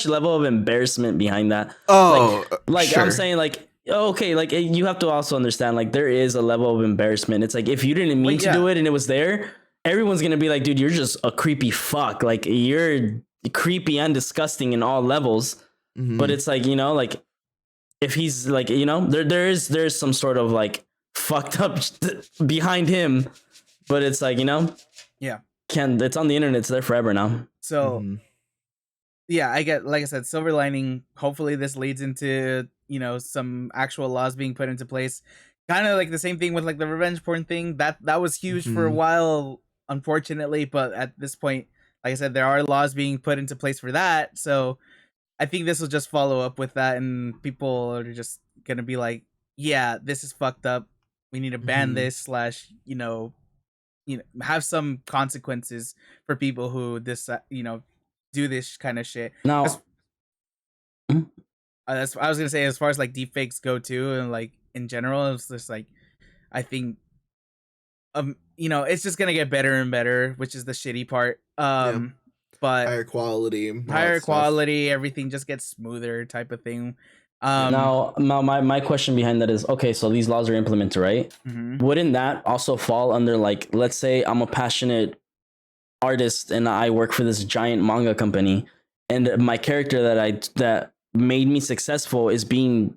level of embarrassment behind that. Sure. I'm saying, like, okay, like, you have to also understand, like, there is a level of embarrassment. It's like, if you didn't mean to do it and it was there, everyone's gonna be like, dude, you're just a creepy fuck. Like, you're creepy and disgusting in all levels. But it's like, like, if he's like, there's some sort of like fucked up behind him, but it's like, it's on the internet, it's there forever now. So I get, like I said, silver lining. Hopefully this leads into some actual laws being put into place. Kind of like the same thing with like the revenge porn thing. That was huge for a while, unfortunately, but at this point, like I said, there are laws being put into place for that. So I think this will just follow up with that, and people are just gonna be like, yeah, this is fucked up. We need to ban this / have some consequences for people who do this kind of shit. Now, I was gonna say, as far as like deepfakes go too, and like in general, it's just like, I think, it's just gonna get better and better, which is the shitty part. but higher quality, all higher that stuff. quality, everything just gets smoother type of thing. Now, my question behind that is, okay, so these laws are implemented, right? Mhm. Wouldn't that also fall under, like, let's say I'm a passionate artist and I work for this giant manga company, and my character that made me successful is being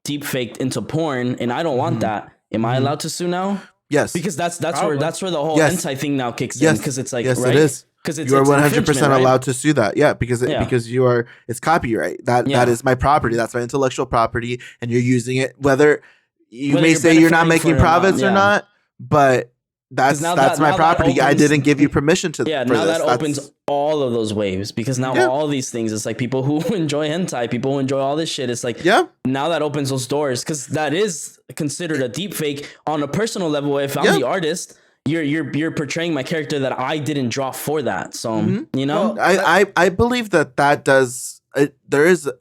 deep faked into porn, and I don't want Mhm. that. Am I Mhm. allowed to sue now? Yes. Because that's Probably. where the whole Yes. hentai thing now kicks in. Yes. Because it's like, Yes, right? it is. Because You are it's 100% infringement, right? allowed to sue that. Yeah, because Yeah. because you are, it's copyright. That Yeah. is my property. That's my intellectual property, and you're using it. Whether Whether may you're say you're not benefiting making from it or not, profits or yeah. not, but that's now my that property. I opens- didn't give you permission to. Yeah, for now this. that opens all of those waves, because now Yeah. all these things, it's like people who enjoy hentai, people who enjoy all this shit. It's like, Yeah. now that opens those doors, because that is considered a deep fake on a personal level. If I'm Yeah. the artist, you're portraying my character that I didn't draw for that. So Mhm. you know, Well, I believe that does. There is the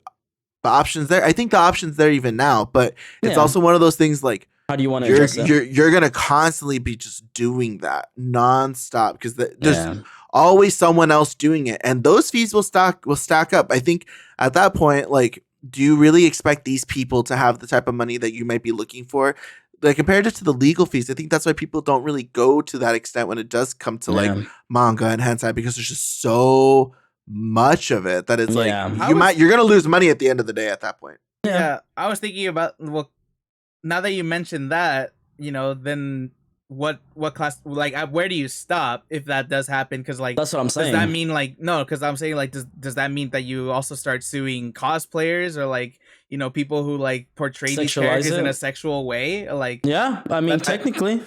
options there. I think the options there even now, but it's Yeah. also one of those things like. how do you want to address it? You're gonna constantly be just doing that nonstop because there's Yeah. always someone else doing it, and those fees will stack up. I think at that point, like, do you really expect these people to have the type of money that you might be looking for? Like compared to the legal fees, I think that's why people don't really go to that extent when it does come to like Yeah. manga and hentai, because there's just so much of it that it's Yeah. like you're gonna lose money at the end of the day at that point. yeah, I was thinking about, well, now that you mentioned that, then what class, like, where do you stop if that does happen? Because like, That's what I'm saying. does that mean like, no? Because I'm saying like, does that mean that you also start suing cosplayers or like, people who like portray these Sexualize characters in it? a sexual way? Like, Yeah, I mean, That- technically,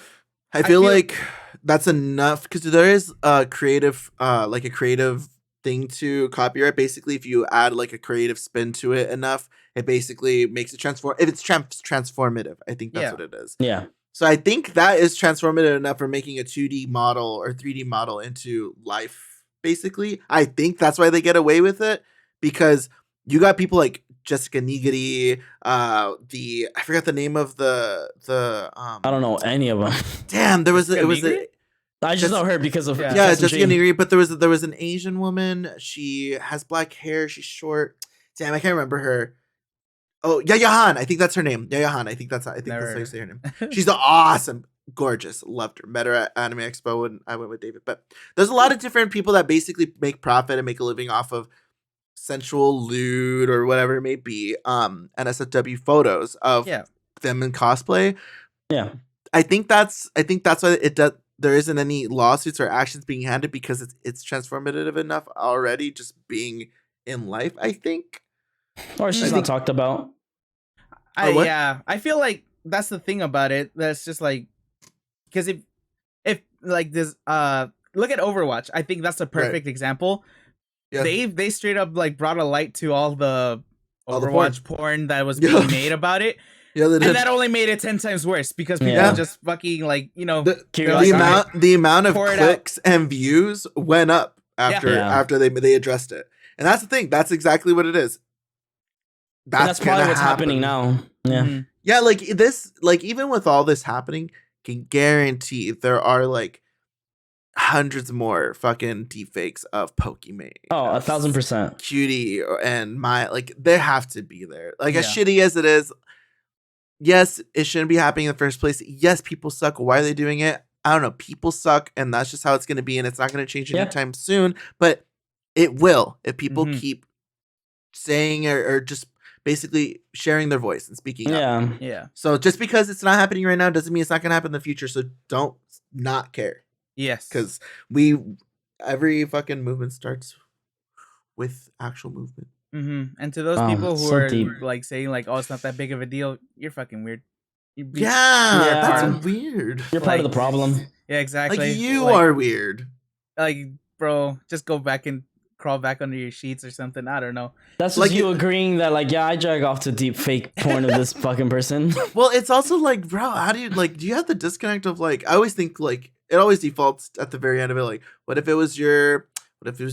I feel feel- like that's enough because there is a creative, like a creative thing to copyright. Basically, if you add like a creative spin to it enough, it basically makes it transform. If it's transformative, I think that's Yeah. what it is. yeah. So I think that is transformative enough for making a 2D model or 3D model into life. Basically, I think that's why they get away with it, because you got people like Jessica Nigiri, I forgot the name of the I don't know any of them. damn, there was Jessica it was Nigiri? I just know her because of Yeah. yeah, Justin Jessica G. Nigiri, but there was an Asian woman. She has black hair. She's short. Damn, I can't remember her. Oh, Yaya Han. I think that's her name. Yaya Han. I think that's how you say her name. She's awesome, gorgeous. Loved her. Met her at Anime Expo when I went with David. But there's a lot of different people that basically make profit and make a living off of sensual lewd or whatever it may be. NSFW photos of Yeah. them in cosplay. Yeah. I think that's why it does. There isn't any lawsuits or actions being handed because it's transformative enough already, just being in life. I think. Or she's I not think- talked about. what? Yeah, I feel like that's the thing about it. That's just like, because if like this, look at Overwatch. I think that's a perfect example. Yeah. They straight up like brought a light to all the All the Overwatch porn that was Yeah. being made about it, Yeah, they did. and that only made it 10 times worse because people Yeah. just fucking like the, they're like, the amount of pour it clicks and views went up after Yeah. after they addressed it, and that's the thing. That's exactly what it is. And that's probably gonna what's happening now. Yeah. Mhm. Yeah, like this, like even with all this happening, can guarantee there are like hundreds more fucking deepfakes of Pokemon. Oh, of 1,000%. Cutie and like they have to be there. Like as Yeah. shitty as it is, yes, it shouldn't be happening in the first place. Yes, people suck. Why are they doing it? I don't know. People suck, and that's just how it's going to be, and it's not going to change Yeah. anytime soon. But it will if people Mhm. keep saying or just basically sharing their voice and speaking up. Yeah. Yeah. So just because it's not happening right now doesn't mean it's not going to happen in the future. So don't not care, Yes. because every fucking movement starts with actual movement. And to those Wow, people who so are deep. like saying like, oh, it's not that big of a deal, you're fucking weird. Yeah, Yeah. that's weird. You're part of Like- the problem. Yeah, exactly. Like you Like- are weird. like, bro, just go back and crawl back under your sheets or something. I don't know. That's Like just you it- agreeing that, like, yeah, I drag off to deep fake porn of this fucking person. Well, it's also like, bro, how do you have the disconnect of like, I always think like it always defaults at the very end of it, like, what if it was your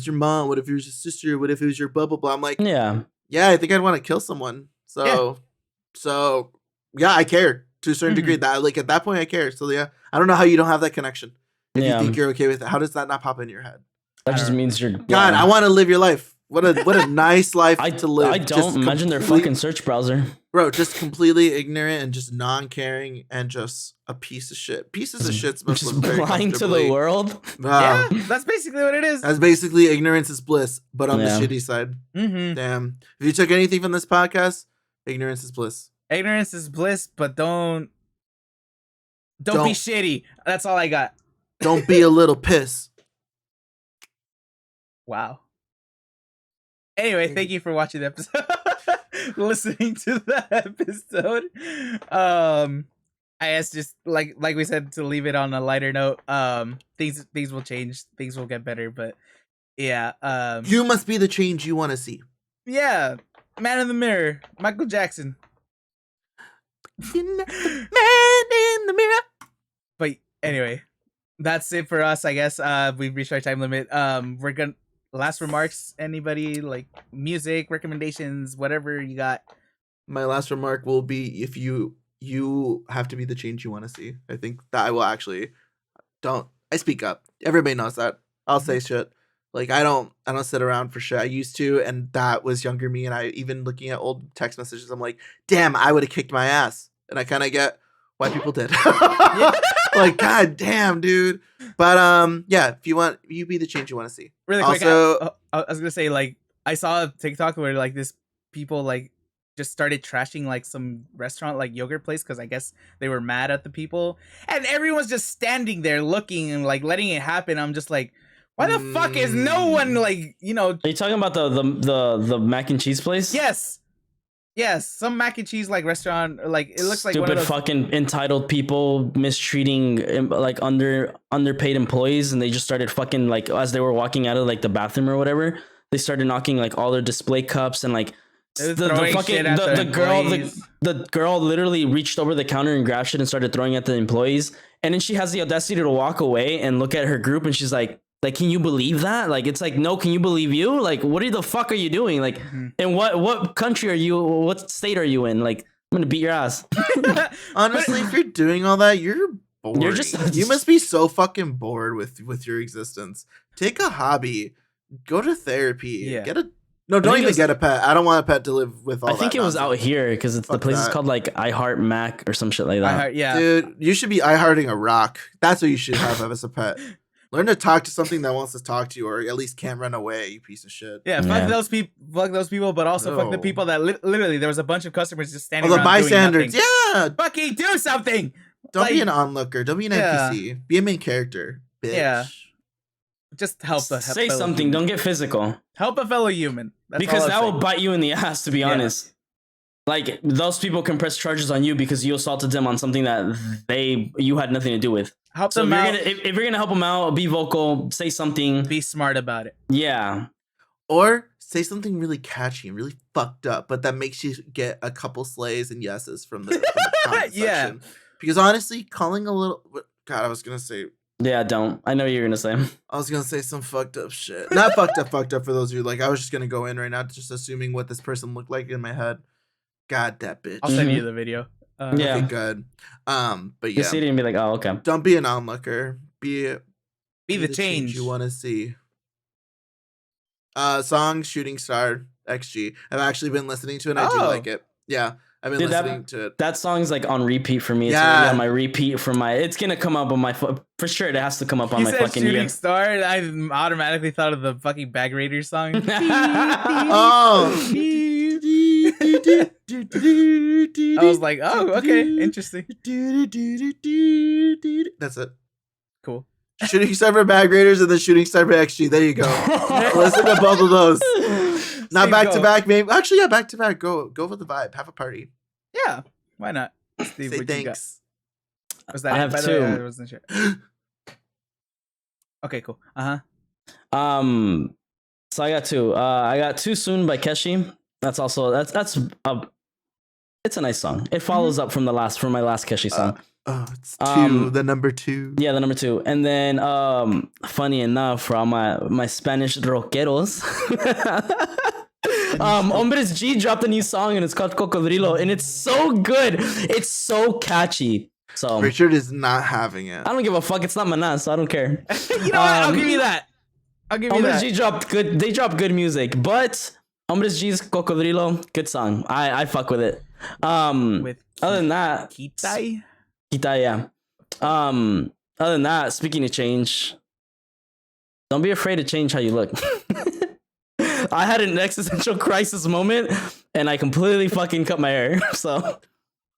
mom? What if it was your sister? What if it was your blah blah blah? I'm like, Yeah. yeah, I think I'd want to kill someone. So yeah, I care to a certain degree. That like at that point I care. So yeah, I don't know how you don't have that connection. If Yeah. you think you're okay with it, how does that not pop in your head? That just means you're. God, I want to live your life. What a nice life to live. I don't imagine their fucking search browser. Bro, just completely ignorant and just non-caring and just a piece of shit. Pieces of shit must Just live very blind to the comfortably. world. Yeah, that's basically what it is. That's basically ignorance is bliss, but on the Yeah. shitty side. Mm-hmm. Damn. If you took anything from this podcast, ignorance is bliss. Ignorance is bliss, but don't be shitty. That's all I got. Don't be a little piss. Wow. Anyway, thank you for watching the episode. Listening to the episode. I guess just like we said, to leave it on a lighter note. Things will change. Things will get better. But yeah. You must be the change you want to see. Yeah. Man in the mirror. Michael Jackson. Man in the mirror. But anyway, that's it for us, I guess. We've reached our time limit. We're gonna last remarks. Anybody like music recommendations, whatever you got? My last remark will be if you have to be the change you want to see. I think that I will actually I speak up. Everybody knows that. I'll say shit. Like I don't sit around for shit. I used to, and that was younger me. And I even looking at old text messages, I'm like, damn, I would have kicked my ass. And I kind of get why people did. Like, god damn, dude. But yeah, if you be the change you want to see. Really quick. Also, I was gonna say, like, I saw a TikTok where like this people like just started trashing like some restaurant like yogurt place because I guess they were mad at the people, and everyone's just standing there looking and like letting it happen. I'm just like, why the fuck is no one like, you know? Are you talking about the mac and cheese place? Yes, some mac and cheese like restaurant, or like it looks like stupid one of those... fucking entitled people mistreating like underpaid employees, and they just started fucking like as they were walking out of like the bathroom or whatever, they started knocking like all their display cups and like the girl literally reached over the counter and grabbed shit and started throwing at the employees, and then she has the audacity to walk away and look at her group and she's like, can you believe that? Like, it's like, no, can you believe you? Like, what the fuck are you doing? Like, and what country are you? What state are you in? Like, I'm gonna beat your ass. Honestly, if you're doing all that, you're bored. You must be so fucking bored with your existence. Take a hobby. Go to therapy. Yeah. Don't even get a pet. I don't want a pet to live with all that. I think it was out here because it's the place is called like I Heart Mac or some shit like that. Yeah. Dude, you should be I-hearting a rock. That's what you should have as a pet. Learn to talk to something that wants to talk to you, or at least can't run away, you piece of shit. Yeah, fuck those people, but also fuck the people that literally there was a bunch of customers just standing around the bystanders. doing Yeah. fucking do something. Don't be an onlooker. Don't be an NPC. Be a main character, bitch. Yeah. Just help say something. Don't get physical. Help a fellow human. That's because that will bite you in the ass, to be honest. Like, those people can press charges on you because you assaulted them on something that you had nothing to do with. Help them out. If you're gonna help them out, be vocal, say something. Be smart about it. Yeah. Or say something really catchy and really fucked up, but that makes you get a couple slays and yeses from the comment section. Because honestly, calling a little... God, I was gonna say... Yeah, don't. I know what you're gonna say. I was gonna say some fucked up shit. Not fucked up for those of you. Like, I was just gonna go in right now, just assuming what this person looked like in my head. God, that bitch. I'll send you the video. Okay, good. But yeah. You see it and be like, oh, okay. Don't be an onlooker. Be the change you want to see. Song Shooting Star XG. I've actually been listening to it and I do like it. Yeah. I've been listening to it. That song's like on repeat for me. It's really on my repeat for my. It's gonna come up on my for sure. It has to come up on my fucking Shooting Star. I automatically thought of the fucking Bag Raiders song. Oh. I was like, oh, okay, interesting. That's it. Cool. Shooting Star for Bag Raiders and then Shooting Star for XG. There you go. Listen to both of those. Not back to back, maybe. Actually, yeah, back to back. Go for the vibe. Have a party. Yeah, why not? Steve, say thanks. Was that I have two. I wasn't sure. Okay, cool. So I got two. I got Too Soon by Keshi. That's also it's a nice song. It follows up from my last Keshi song. It's two, the number two. Yeah, the number two. And then funny enough, for all my Spanish rockeros, Hombres G dropped a new song and it's called Cocodrilo, and it's so good. It's so catchy. So Richard is not having it. I don't give a fuck. It's not Manas, so I don't care. You know what? I'll give you that. I'll give you Hombres that. G dropped good. They dropped good music, but Hombres G's Cocodrilo, good song. I fuck with it. With Other than that, Kitai. Kita, yeah. Other than that, speaking of change, don't be afraid to change how you look. I had an existential crisis moment, and I completely fucking cut my hair. So,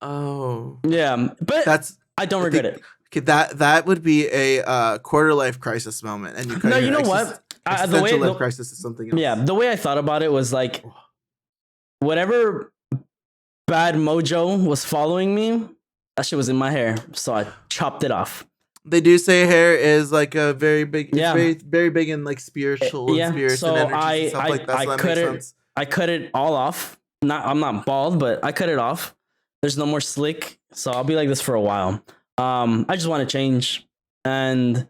Oh, yeah, but I don't regret it. Okay, that would be a quarter life crisis moment, and you No, you know what? Existential life crisis is something else. Yeah, the way I thought about it was like, whatever bad mojo was following me, that shit was in my hair, so I chopped it off. They do say hair is like a very big, Yeah. very, very big in like spiritual and spirits so and energies and stuff like that. So that makes sense. I cut it all off. I'm not bald, but I cut it off. There's no more slick, so I'll be like this for a while. I just want to change, and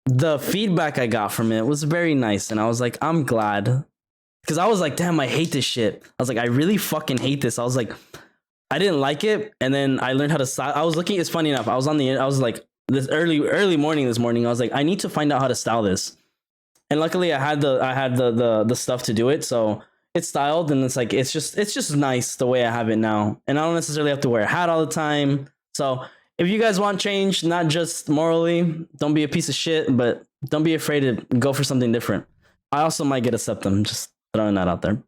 the feedback I got from it was very nice, and I was like, I'm glad, because I was like, damn, I hate this shit. I was like, I really fucking hate this. I was like, I didn't like it, and then I learned how to style. I was looking. It's funny enough. I was like this early morning this morning. I was like, I need to find out how to style this, and luckily I had the stuff to do it. So it's styled, and it's like it's just nice the way I have it now, and I don't necessarily have to wear a hat all the time. So if you guys want change, not just morally, don't be a piece of shit, but don't be afraid to go for something different. I also might get a septum. Just throwing that out there.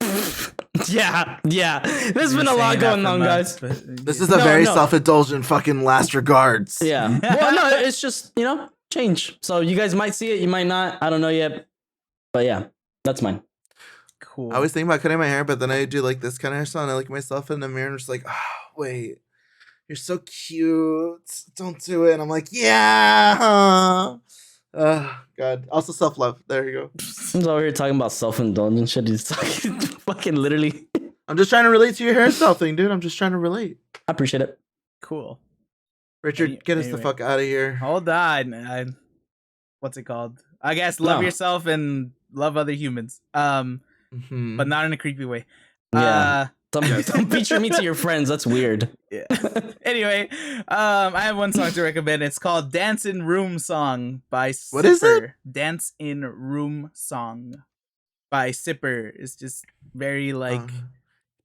Yeah. There's been a lot going on, guys. This is a very self-indulgent fucking last regards. Yeah. Well, no, it's just, change. So you guys might see it, you might not. I don't know yet. But yeah, that's mine. Cool. I always think about cutting my hair, but then I do like this kind of hairstyle, and I look at myself in the mirror and I'm just like, oh, wait, you're so cute. Don't do it. And I'm like, yeah. God. Also self-love. There you go. I'm over here talking about self-indulgent shit. He's talking fucking literally. I'm just trying to relate to your hairstyle thing, dude. I'm just trying to relate. I appreciate it. Cool. Richard, get us the fuck out of here. Hold on. What's it called? I guess love yourself and love other humans. But not in a creepy way. Yeah. Don't feature me to your friends. That's weird. Yeah. Anyway, I have one song to recommend. It's called "Dance in Room" song by Sipper. What is it? "Dance in Room" song by Sipper. It's just very like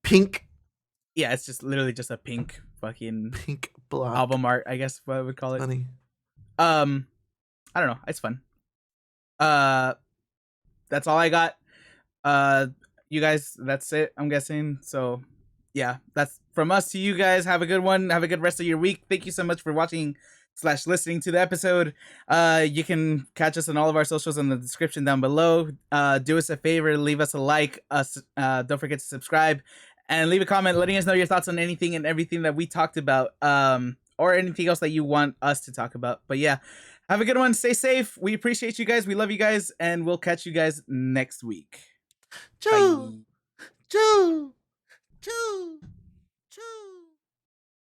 pink. Yeah, it's just literally just a pink fucking block album art, I guess what I would call it. Funny. I don't know. It's fun. That's all I got. You guys, that's it, I'm guessing. So yeah, that's from us to you guys. Have a good one. Have a good rest of your week. Thank you so much for watching / listening to the episode. You can catch us on all of our socials in the description down below. Do us a favor, leave us a like. Don't forget to subscribe and leave a comment letting us know your thoughts on anything and everything that we talked about, or anything else that you want us to talk about. But yeah, have a good one. Stay safe. We appreciate you guys. We love you guys, and we'll catch you guys next week. Choo, choo, choo, choo.